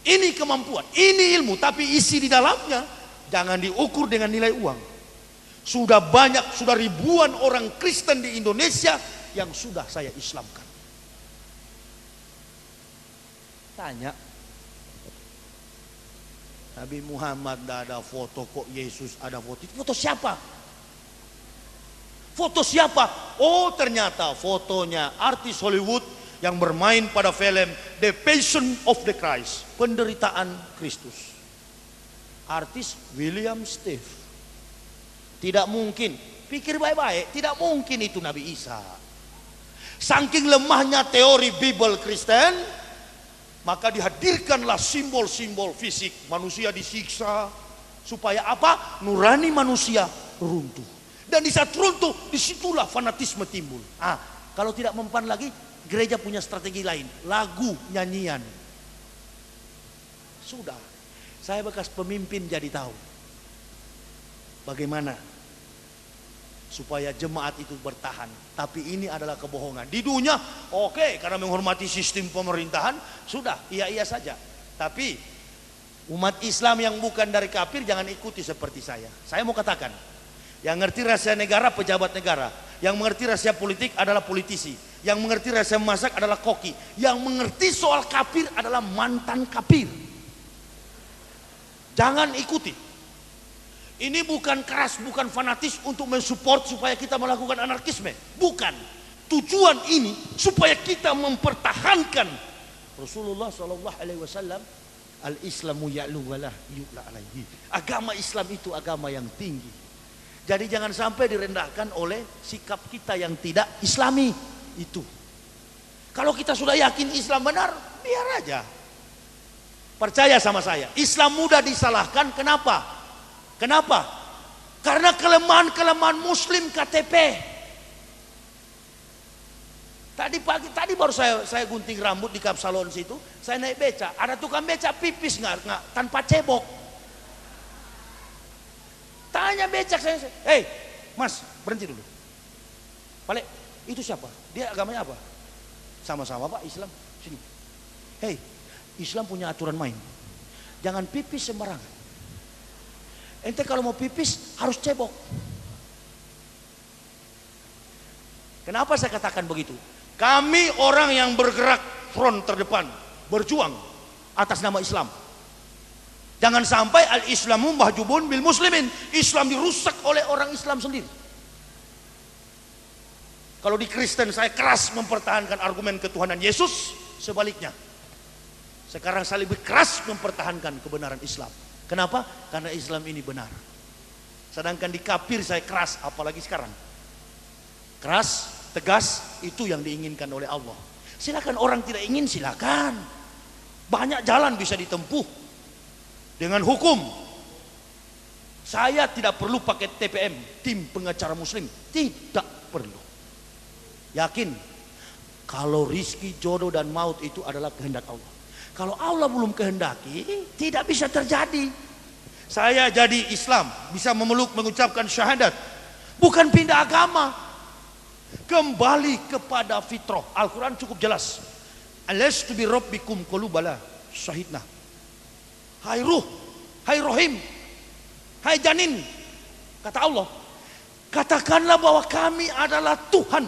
Ini kemampuan, ini ilmu, tapi isi di dalamnya jangan diukur dengan nilai uang. Sudah banyak, sudah ribuan orang Kristen di Indonesia yang sudah saya Islamkan. Tanya, Nabi Muhammad tidak ada foto, kok Yesus ada foto. Itu foto siapa? Foto siapa? Oh, ternyata fotonya artis Hollywood yang bermain pada film The Passion of the Christ, penderitaan Kristus. Artis William Steve. Tidak mungkin, pikir baik-baik, tidak mungkin itu Nabi Isa. Saking lemahnya teori Bible Kristen, maka dihadirkanlah simbol-simbol fisik. Manusia disiksa, supaya apa? Nurani manusia runtuh. Dan di saat runtuh, disitulah fanatisme timbul. Kalau tidak mempan lagi, gereja punya strategi lain. Lagu, nyanyian. Sudah, saya bekas pemimpin jadi tahu. Bagaimana supaya jemaat itu bertahan. Tapi ini adalah kebohongan. Di dunia oke, karena menghormati sistem pemerintahan, sudah iya saja. Tapi umat Islam yang bukan dari kafir jangan ikuti seperti saya. Saya mau katakan, yang ngerti rahasia negara pejabat negara, yang mengerti rahasia politik adalah politisi, yang mengerti rahasia memasak adalah koki, yang mengerti soal kafir adalah mantan kafir. Jangan ikuti. Ini bukan keras, bukan fanatis untuk mensupport supaya kita melakukan anarkisme. Bukan. Tujuan ini supaya kita mempertahankan Rasulullah SAW. Al-Islamu ya'lu walah yu'la alaihi. Agama Islam itu agama yang tinggi. Jadi jangan sampai direndahkan oleh sikap kita yang tidak Islami itu. Kalau kita sudah yakin Islam benar, biar aja. Percaya sama saya, Islam mudah disalahkan. Kenapa? Kenapa? Karena kelemahan Muslim KTP. Tadi baru saya gunting rambut di Kapsalon situ, saya naik beca, ada tukang beca pipis nggak tanpa cebok. Tanya becak saya, "Hei, Mas, berhenti dulu. Balik, itu siapa? Dia agamanya apa?" "Sama-sama Pak, Islam." "Sini. Hei, Islam punya aturan main. Jangan pipis sembarangan. Ente kalau mau pipis harus cebok." Kenapa saya katakan begitu? Kami orang yang bergerak front terdepan, berjuang atas nama Islam. Jangan sampai al-Islamu mahjubun bil muslimin. Islam dirusak oleh orang Islam sendiri. Kalau di Kristen saya keras mempertahankan argumen ketuhanan Yesus, sebaliknya sekarang saya lebih keras mempertahankan kebenaran Islam. Kenapa? Karena Islam ini benar. Sedangkan di kafir saya keras, apalagi sekarang. Keras, tegas, itu yang diinginkan oleh Allah. Silakan orang tidak ingin, silakan. Banyak jalan bisa ditempuh dengan hukum. Saya tidak perlu pakai TPM, tim pengacara muslim, tidak perlu. Yakin kalau rizki, jodoh dan maut itu adalah kehendak Allah. Kalau Allah belum kehendaki, tidak bisa terjadi. Saya jadi Islam, bisa memeluk, mengucapkan syahadat, bukan pindah agama, kembali kepada fitrah. Al-Quran cukup jelas. Alastu bi rabbikum qalu bala syahidna. Hai ruh, hai rohim, hai janin, kata Allah, katakanlah bahwa kami adalah Tuhan.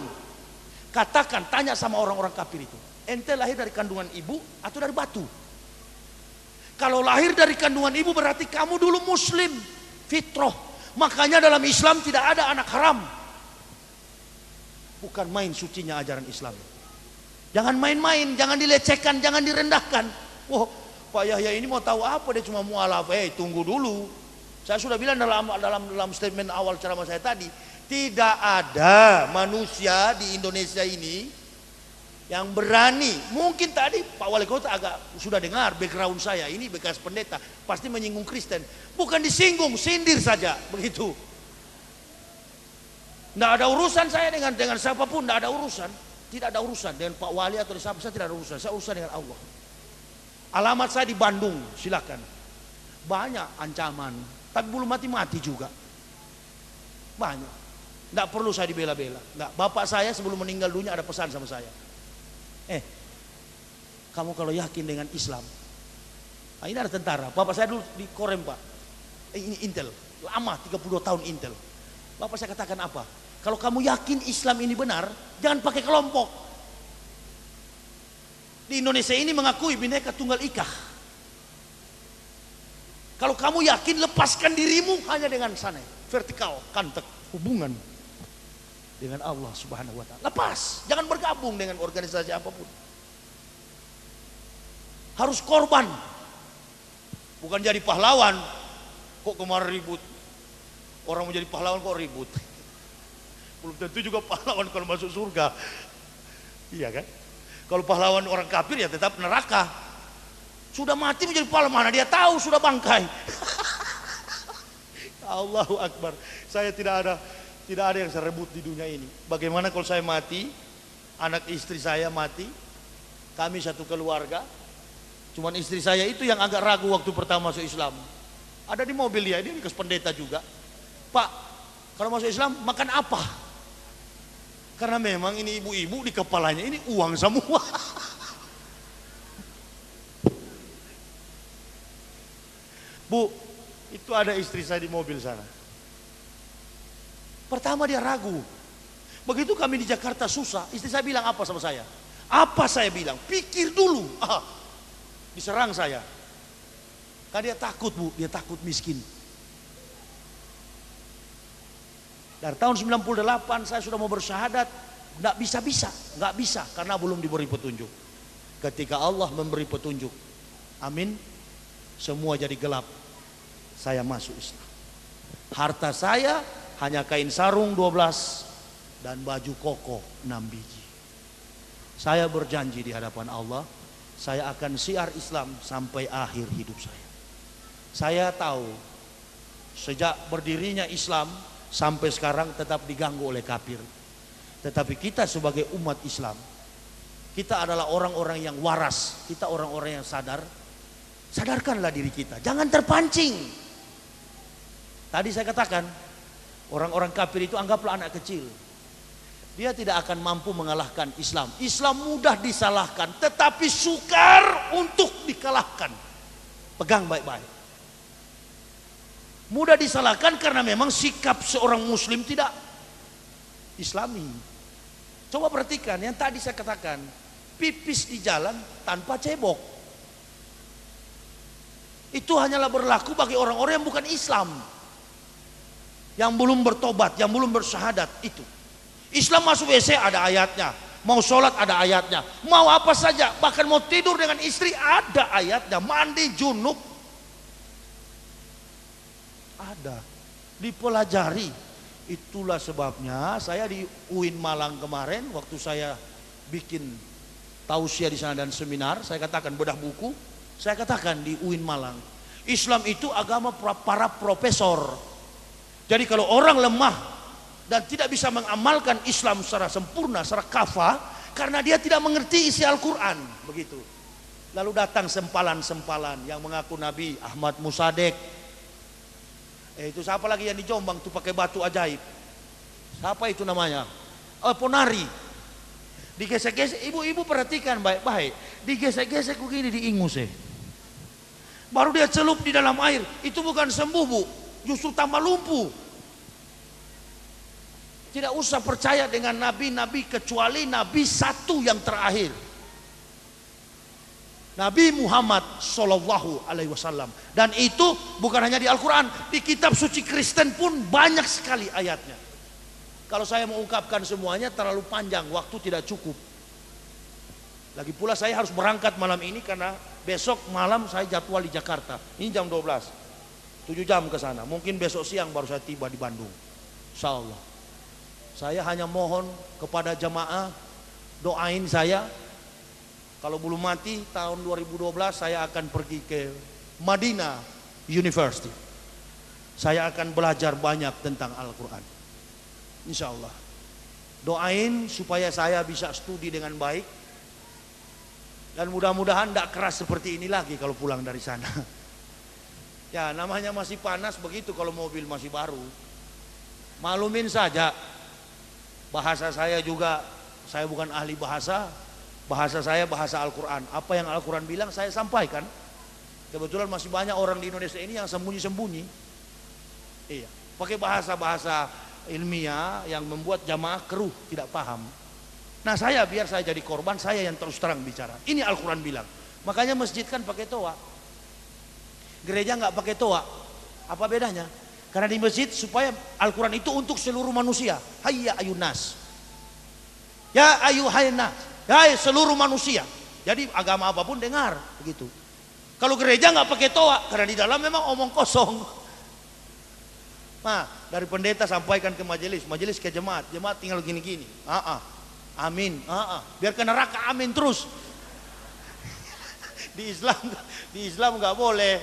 Katakan, tanya sama orang-orang kafir itu, ente lahir dari kandungan ibu atau dari batu? Kalau lahir dari kandungan ibu berarti kamu dulu muslim, fitrah. Makanya dalam Islam tidak ada anak haram. Bukan main sucinya ajaran Islam. Jangan main-main, jangan dilecehkan, jangan direndahkan. Wah, Pak Yahya ini mau tahu apa, dia cuma mualaf. Tunggu dulu. Saya sudah bilang dalam statement awal ceramah saya tadi, tidak ada manusia di Indonesia ini yang berani. Mungkin tadi Pak Wali Kota agak sudah dengar background saya, ini bekas pendeta, pasti menyinggung Kristen. Bukan disinggung, sindir saja begitu. Tidak ada urusan saya dengan siapapun, tidak ada urusan. Tidak ada urusan dengan Pak Wali atau siapa, saya tidak ada urusan. Saya urusan dengan Allah. Alamat saya di Bandung, silakan. Banyak ancaman, tapi belum mati-mati juga. Banyak. Tidak perlu saya dibela-bela. Nggak. Bapak saya sebelum meninggal dunia ada pesan sama saya. Kamu kalau yakin dengan Islam, nah ini ada tentara. Bapak saya dulu di Korem, Pak. Ini Intel, lama 32 tahun Intel. Bapak saya katakan apa? Kalau kamu yakin Islam ini benar, jangan pakai kelompok. Di Indonesia ini mengakui Bhinneka Tunggal Ika. Kalau kamu yakin, lepaskan dirimu hanya dengan sana, vertikal, kantek, hubungan dengan Allah Subhanahu wa Ta'ala. Lepas, jangan bergabung dengan organisasi apapun. Harus korban, bukan jadi pahlawan. Kok kemarin ribut? Orang mau jadi pahlawan kok ribut? Belum tentu juga pahlawan kalau masuk surga. Iya kan? Kalau pahlawan orang kafir ya tetap neraka. Sudah mati menjadi pahlawan, mana dia tahu sudah bangkai. Allahu Akbar. Saya tidak ada yang saya rebut di dunia ini. Bagaimana kalau saya mati, anak istri saya mati, kami satu keluarga. Cuman istri saya itu yang agak ragu waktu pertama masuk Islam. Ada di mobil dia, ini bekas pendeta juga. Pak, kalau masuk Islam makan apa? Karena memang ini ibu-ibu di kepalanya ini uang semua. Bu, itu ada istri saya di mobil sana. Pertama dia ragu. Begitu kami di Jakarta susah, istri saya bilang apa sama saya? Apa saya bilang? Pikir dulu. Diserang saya. Karena dia takut, Bu, dia takut miskin. Dari tahun 98 saya sudah mau bersyahadat, nggak bisa karena belum diberi petunjuk. Ketika Allah memberi petunjuk, amin, semua jadi gelap. Saya masuk Islam. Harta saya hanya kain sarung 12 dan baju koko 6 biji. Saya berjanji di hadapan Allah, saya akan syiar Islam sampai akhir hidup saya. Saya tahu sejak berdirinya Islam sampai sekarang tetap diganggu oleh kafir. Tetapi kita sebagai umat Islam, kita adalah orang-orang yang waras, kita orang-orang yang sadar. Sadarkanlah diri kita, jangan terpancing. Tadi saya katakan, orang-orang kafir itu anggaplah anak kecil. Dia tidak akan mampu mengalahkan Islam. Islam mudah disalahkan, tetapi sukar untuk dikalahkan. Pegang baik-baik. Mudah disalahkan karena memang sikap seorang muslim tidak Islami. Coba perhatikan yang tadi saya katakan, pipis di jalan tanpa cebok. Itu hanyalah berlaku bagi orang-orang yang bukan Islam, yang belum bertobat, yang belum bersyahadat. Itu Islam masuk WC ada ayatnya, mau sholat ada ayatnya, mau apa saja, bahkan mau tidur dengan istri ada ayatnya, mandi junub ada, dipelajari. Itulah sebabnya saya di UIN Malang kemarin waktu saya bikin tausiah di sana dan seminar, saya katakan bedah buku, Saya katakan di UIN Malang, Islam itu agama para profesor. Jadi kalau orang lemah dan tidak bisa mengamalkan Islam secara sempurna, secara kafah, karena dia tidak mengerti isi Al-Quran, begitu. Lalu datang sempalan-sempalan yang mengaku Nabi, Ahmad Musadek. Itu siapa lagi yang di Jombang tuh pakai batu ajaib? Siapa itu namanya? Ponari. Digesek-gesek, ibu-ibu perhatikan baik-baik. Digesek-gesek begini di ingus. Baru dia celup di dalam air. Itu bukan sembuh, Bu. Justru tambah lumpuh. Tidak usah percaya dengan nabi-nabi kecuali nabi satu yang terakhir. Nabi Muhammad Sallallahu Alaihi Wasallam. Dan itu bukan hanya di Al-Quran, di kitab suci Kristen pun banyak sekali ayatnya. Kalau saya mengungkapkan semuanya terlalu panjang, waktu tidak cukup. Lagi pula saya harus berangkat malam ini karena besok malam saya jadwal di Jakarta. Ini jam 12, 7 jam ke sana. Mungkin besok siang baru saya tiba di Bandung. Insya Allah. Saya hanya mohon kepada jamaah, doain saya. Kalau belum mati tahun 2012 saya akan pergi ke Madinah University. Saya akan belajar banyak tentang Al-Quran. Insya Allah. Doain supaya saya bisa studi dengan baik. Dan mudah-mudahan tidak keras seperti ini lagi kalau pulang dari sana. Ya namanya masih panas begitu kalau mobil masih baru. Maklumin saja. Bahasa saya juga, saya bukan ahli bahasa. Bahasa saya bahasa Al-Quran. Apa yang Al-Quran bilang saya sampaikan. Kebetulan masih banyak orang di Indonesia ini yang sembunyi-sembunyi. Iya, pakai bahasa-bahasa ilmiah yang membuat jamaah keruh, tidak paham. Nah saya biar saya jadi korban, saya yang terus terang bicara. Ini Al-Quran bilang. Makanya masjid kan pakai toa. Gereja nggak pakai toa. Apa bedanya? Karena di masjid supaya Al-Quran itu untuk seluruh manusia. Hayya ayunas. Ya ayuhainas. Ya seluruh manusia. Jadi agama apapun dengar begitu. Kalau gereja nggak pakai toa karena di dalam memang omong kosong. Nah dari pendeta sampaikan ke majelis, majelis ke jemaat, jemaat tinggal gini-gini. Amin. Biar ke neraka amin terus. Di Islam nggak boleh.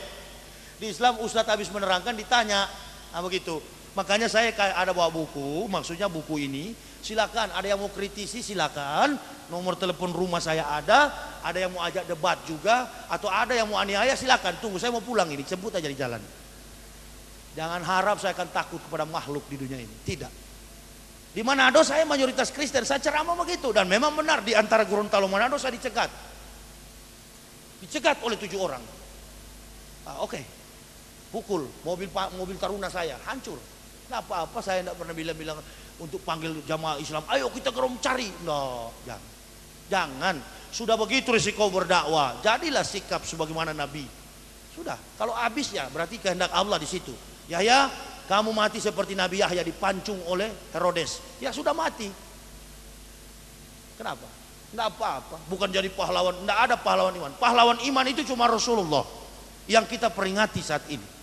Di Islam Ustadz habis menerangkan ditanya, begitu. Makanya saya ada bawa buku, maksudnya buku ini. Silakan, ada yang mau kritisi silakan. Nomor telepon rumah saya ada yang mau ajak debat juga, atau ada yang mau aniaya silakan. Tunggu, saya mau pulang ini, sebut aja di jalan. Jangan harap saya akan takut kepada makhluk di dunia ini. Tidak. Di Manado saya mayoritas Kristen, saya ceramah begitu dan memang benar di antara Gorontalo Manado saya dicegat. Dicegat oleh 7 orang. Oke. Pukul mobil Taruna saya hancur. Nggak apa-apa, saya tidak pernah bilang untuk panggil jamaah Islam, ayo kita ke Rom cari. No, jangan. Sudah begitu risiko berdakwah. Jadilah sikap sebagaimana Nabi. Sudah. Kalau habis ya berarti kehendak Allah di situ. Yahya, kamu mati seperti Nabi Yahya dipancung oleh Herodes. Ya sudah mati. Kenapa? Tidak apa-apa. Bukan jadi pahlawan. Tidak ada pahlawan iman. Pahlawan iman itu cuma Rasulullah yang kita peringati saat ini.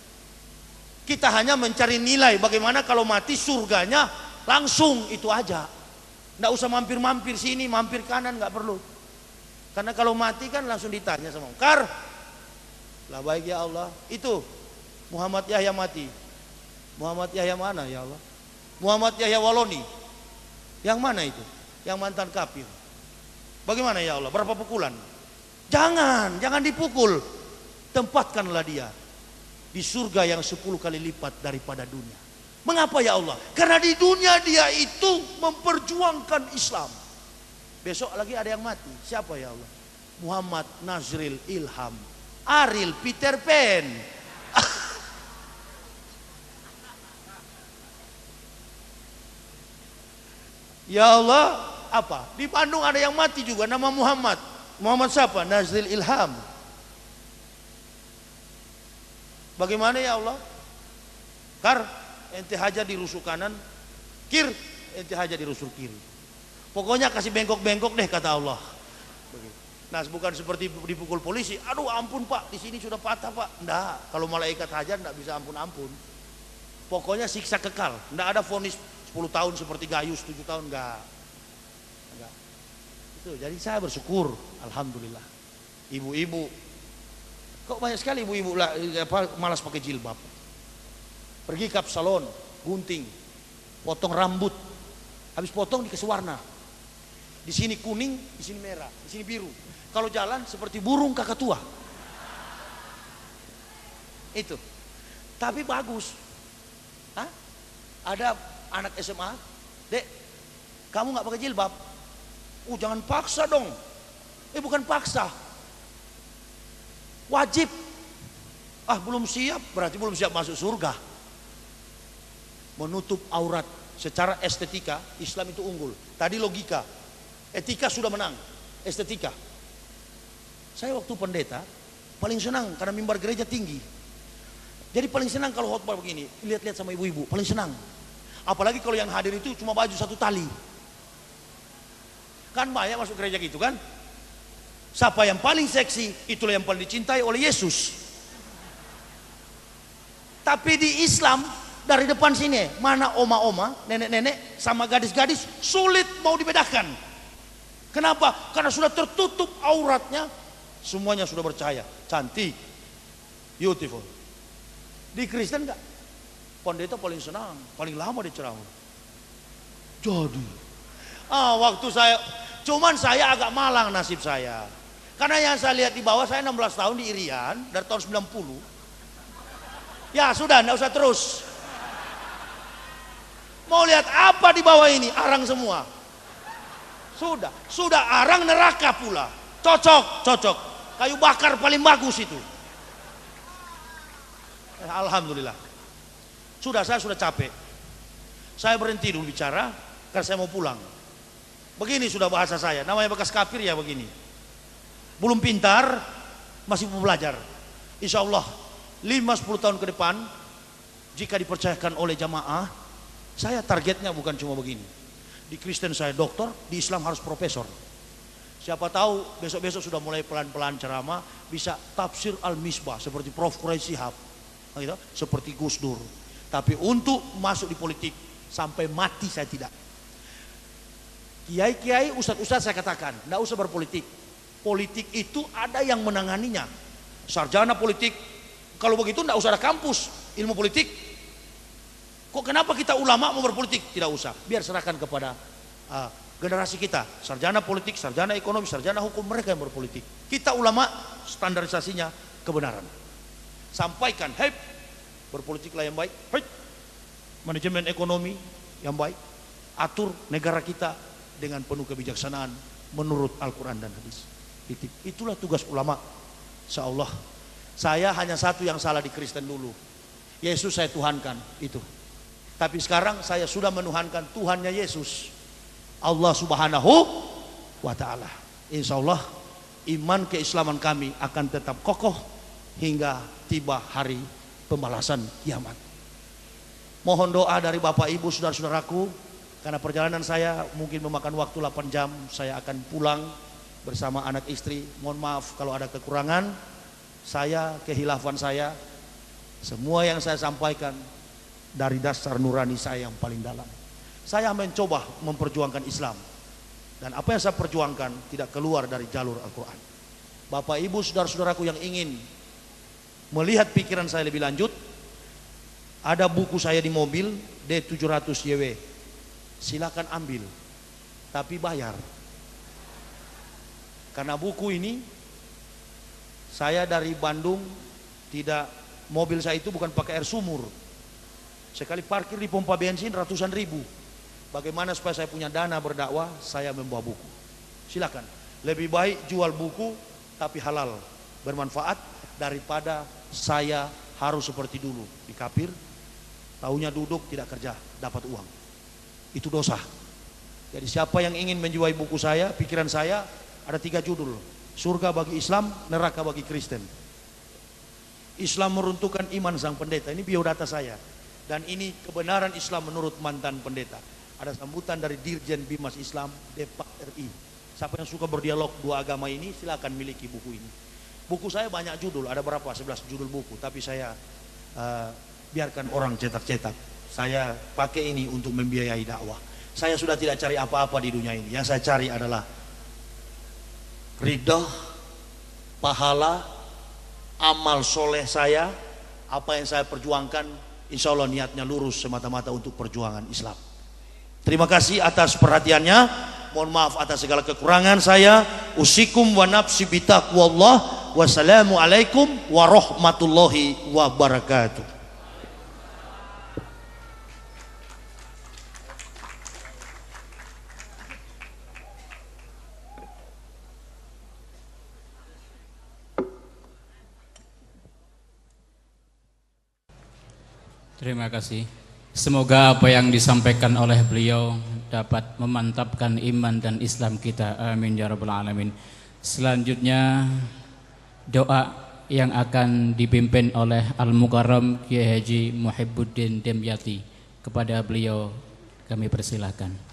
Kita hanya mencari nilai bagaimana kalau mati surganya langsung itu aja. Nggak usah mampir-mampir sini, mampir kanan, nggak perlu. Karena kalau mati kan langsung ditanya sama Kar. Lah baik ya Allah. Itu Muhammad Yahya mati. Muhammad Yahya mana ya Allah? Muhammad Yahya Waloni. Yang mana itu? Yang mantan kafir. Bagaimana ya Allah? Berapa pukulan? Jangan dipukul. Tempatkanlah dia di surga yang 10 kali lipat daripada dunia. Mengapa ya Allah? Karena di dunia dia itu memperjuangkan Islam. Besok lagi ada yang mati. Siapa ya Allah? Muhammad Nazril Ilham Aril Peter Pan. Ya Allah, apa? Di Bandung ada yang mati juga nama Muhammad. Muhammad siapa? Nazril Ilham. Bagaimana ya Allah? Kar, ente haja di rusuk kanan, kir, ente haja di rusuk kiri. Pokoknya kasih bengkok-bengkok deh kata Allah. Nah, bukan seperti dipukul polisi. Aduh, ampun Pak, di sini sudah patah Pak. Enggak, kalau malaikat hajar enggak bisa ampun-ampun. Pokoknya siksa kekal. Enggak ada vonis 10 tahun seperti Gayus 7 tahun enggak. Itu, jadi saya bersyukur, alhamdulillah. Ibu-ibu Kok banyak sekali ibu-ibu malas pakai jilbab. Pergi ke salon, gunting, potong rambut. Habis potong dikasih warna. Di sini kuning, di sini merah, di sini biru. Kalau jalan seperti burung kakatua. Itu. Tapi bagus. Hah? Ada anak SMA, "Dek, kamu nggak pakai jilbab?" Jangan paksa dong. Bukan paksa. Wajib. Belum siap, berarti belum siap masuk surga. Menutup aurat secara estetika, Islam itu unggul. Tadi logika, etika sudah menang, estetika. Saya waktu pendeta paling senang karena mimbar gereja tinggi. Jadi paling senang kalau khotbah begini, lihat-lihat sama ibu-ibu, paling senang. Apalagi kalau yang hadir itu cuma baju satu tali. Kan banyak masuk gereja gitu kan? Siapa yang paling seksi, itulah yang paling dicintai oleh Yesus. Tapi di Islam, dari depan sini, mana oma-oma, nenek-nenek, sama gadis-gadis, sulit mau dibedakan. Kenapa? Karena sudah tertutup auratnya, semuanya sudah bercahaya, cantik, beautiful. Di Kristen enggak? Pendeta paling senang, paling lama diceramah. Jadi, waktu saya agak malang nasib saya. Karena yang saya lihat di bawah, saya 16 tahun di Irian, dari tahun 90. Ya sudah, enggak usah terus. Mau lihat apa di bawah ini? Arang semua. Sudah arang neraka pula. Cocok. Kayu bakar paling bagus itu. Alhamdulillah. Saya sudah capek. Saya berhenti dulu bicara karena saya mau pulang. Begini sudah bahasa saya, namanya bekas kafir ya begini. Belum pintar, masih mau belajar. Insya Allah 5-10 tahun ke depan, jika dipercayakan oleh jamaah, saya targetnya bukan cuma begini. Di Kristen saya dokter, di Islam harus profesor. Siapa tahu besok-besok sudah mulai pelan-pelan ceramah, bisa tafsir Al-Misbah seperti Prof. Quraisy Shihab, gitu, seperti Gus Dur. Tapi untuk masuk di politik sampai mati saya tidak. Kiai-kiai, ustadz-ustadz saya katakan, tidak usah berpolitik. Politik itu ada yang menanganinya. Sarjana politik. Kalau begitu tidak usah ada kampus ilmu politik. Kok kenapa kita ulama mau berpolitik? Tidak usah. Biar serahkan kepada generasi kita. Sarjana politik, sarjana ekonomi, sarjana hukum, mereka yang berpolitik. Kita ulama standarisasinya kebenaran. Sampaikan, berpolitiklah yang baik. Manajemen ekonomi yang baik. Atur negara kita dengan penuh kebijaksanaan menurut Al-Quran dan hadis. Itulah tugas ulama. Insyaallah. Saya hanya satu yang salah di Kristen dulu. Yesus saya tuhankan itu. Tapi sekarang saya sudah menuhankan Tuhannya Yesus, Allah Subhanahu wa taala. Insyaallah iman keislaman kami akan tetap kokoh hingga tiba hari pembalasan kiamat. Mohon doa dari Bapak Ibu saudara-saudaraku, karena perjalanan saya mungkin memakan waktu 8 jam. Saya akan pulang bersama anak istri. Mohon maaf kalau ada kekurangan saya, kehilafan saya. Semua yang saya sampaikan dari dasar nurani saya yang paling dalam. Saya mencoba memperjuangkan Islam, dan apa yang saya perjuangkan tidak keluar dari jalur Al-Quran. Bapak Ibu saudara-saudaraku yang ingin melihat pikiran saya lebih lanjut, ada buku saya di mobil D700YW, silakan ambil, tapi bayar. Karena buku ini saya dari Bandung, tidak, mobil saya itu bukan pakai air sumur. Sekali parkir di pompa bensin ratusan ribu. Bagaimana supaya saya punya dana berdakwah? Saya membawa buku. Silakan. Lebih baik jual buku tapi halal, bermanfaat, daripada saya harus seperti dulu di kafir, taunya duduk tidak kerja, dapat uang. Itu dosa. Jadi siapa yang ingin menjiwai buku saya, pikiran saya, ada 3 judul. Surga bagi Islam, neraka bagi Kristen. Islam meruntuhkan iman sang pendeta. Ini biodata saya. Dan ini kebenaran Islam menurut mantan pendeta. Ada sambutan dari Dirjen Bimas Islam Depak RI. Siapa yang suka berdialog dua agama ini, silakan miliki buku ini. Buku saya banyak judul, ada berapa? 11 judul buku. Tapi saya biarkan orang cetak-cetak. Saya pakai ini untuk membiayai dakwah. Saya sudah tidak cari apa-apa di dunia ini. Yang saya cari adalah ridha, pahala, amal soleh saya, apa yang saya perjuangkan, insya Allah niatnya lurus semata-mata untuk perjuangan Islam. Terima kasih atas perhatiannya. Mohon maaf atas segala kekurangan saya. Usikum wa nafsi bitaqwallah. Wassalamualaikum warahmatullahi wabarakatuh. Terima kasih. Semoga apa yang disampaikan oleh beliau dapat memantapkan iman dan Islam kita. Amin ya rabbal alamin. Selanjutnya doa yang akan dipimpin oleh Al-Mukarram Kiai Haji Muhibbuddin Demyati. Kepada beliau kami persilahkan.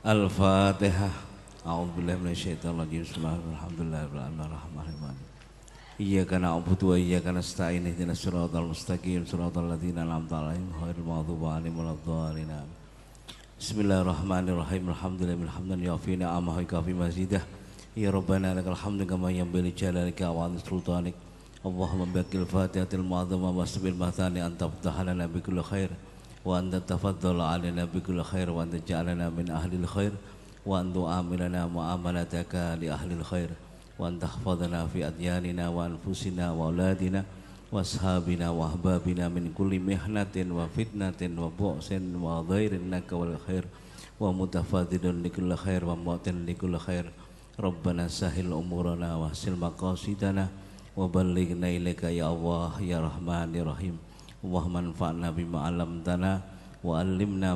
Al-Fatihah. A'udzubillahi minasyaitonir rajim. Bismillahirrahmanirrahim. Iyyaka na'budu wa iyyaka nasta'in. Ihdinas siratal mustaqim. Siratal ladzina an'amta 'alaihim ghairil maghdubi 'alaihim waladdallin. Bismillahirrahmanirrahim. Alhamdulillah hamdan yafi ni'amahu wa kafi mazidah. Ya Rabbana lakal hamdu kama yanbaghi li jalalika wa 'azimi sultanik. Allahumma biqil fatihatil mu'azzama wa sabil mathani anta fatahalana bi kulli khair. Wa anta tafaddala alaina bi kulli khair wa anta ja'alana min ahlil khair wa anta amilana mu'amalataka li ahlil khair wa anta hafadhana fi adyanina wa anfusina wa auladina wa ashabina wa ahbabina min kulli mihnatin wa fitnatin wa bu'sin wa dhairin naka wal khair wa mutafadidun li kulli khair wa mu'tin li kulli khair. Rabbana sahil umurana wa hasil maqasidana wa ballighna ilaika ya Allah ya Rahman ya Rahim. Allahumma anfa'na bima 'allamtana wa 'allimna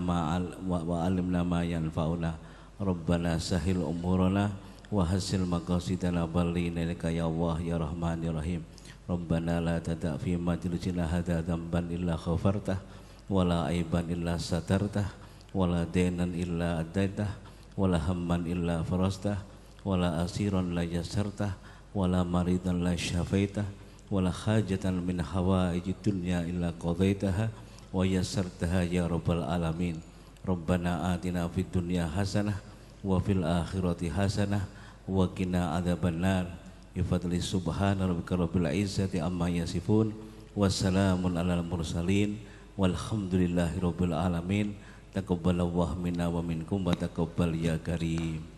ma yanfa'una. Rabbana sahil umurana wa hasil maqasidana ballighna ilaika ya Allah ya Rahman ya Rahim. Rabbana la tada' fi majlisina hadza dhanban illa ghafartah wa la aiban illa satartah wa la dainan illa adaitah wa la hamman illa farastah wa la asiran la yassartah wa la maridan la syafaitah wala hajatan min hawaijid dunya illa qadaitaha wa yassartaha ya rabbal alamin. Rabbana atina fid dunya hasanah wa fil akhirati hasanah wa qina adzabannar. Bi fadli subhana rabbika rabbil izzati amma yasifun wassalamun alal mursalin walhamdulillahi rabbil alamin. Taqabbalallahu minna wa minkum wa taqabbal ya karim.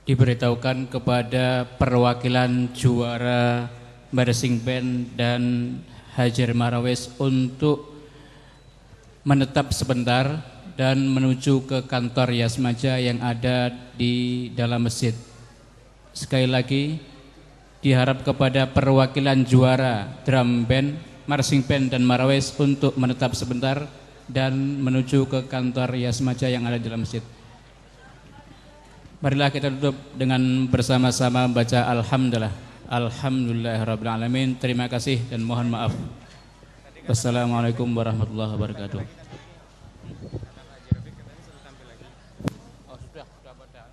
Diberitahukan kepada perwakilan juara Marching Band dan Hajar Marawis untuk menetap sebentar dan menuju ke kantor Yasmaja yang ada di dalam masjid. Sekali lagi diharap kepada perwakilan juara drum band, marching band dan Marawis untuk menetap sebentar dan menuju ke kantor Yasmaja yang ada di dalam masjid. Marilah kita tutup dengan bersama-sama baca Alhamdulillah. Alhamdulillahirabbil alamin. Terima kasih dan mohon maaf. Wassalamualaikum warahmatullahi wabarakatuh. Oh, sudah pada.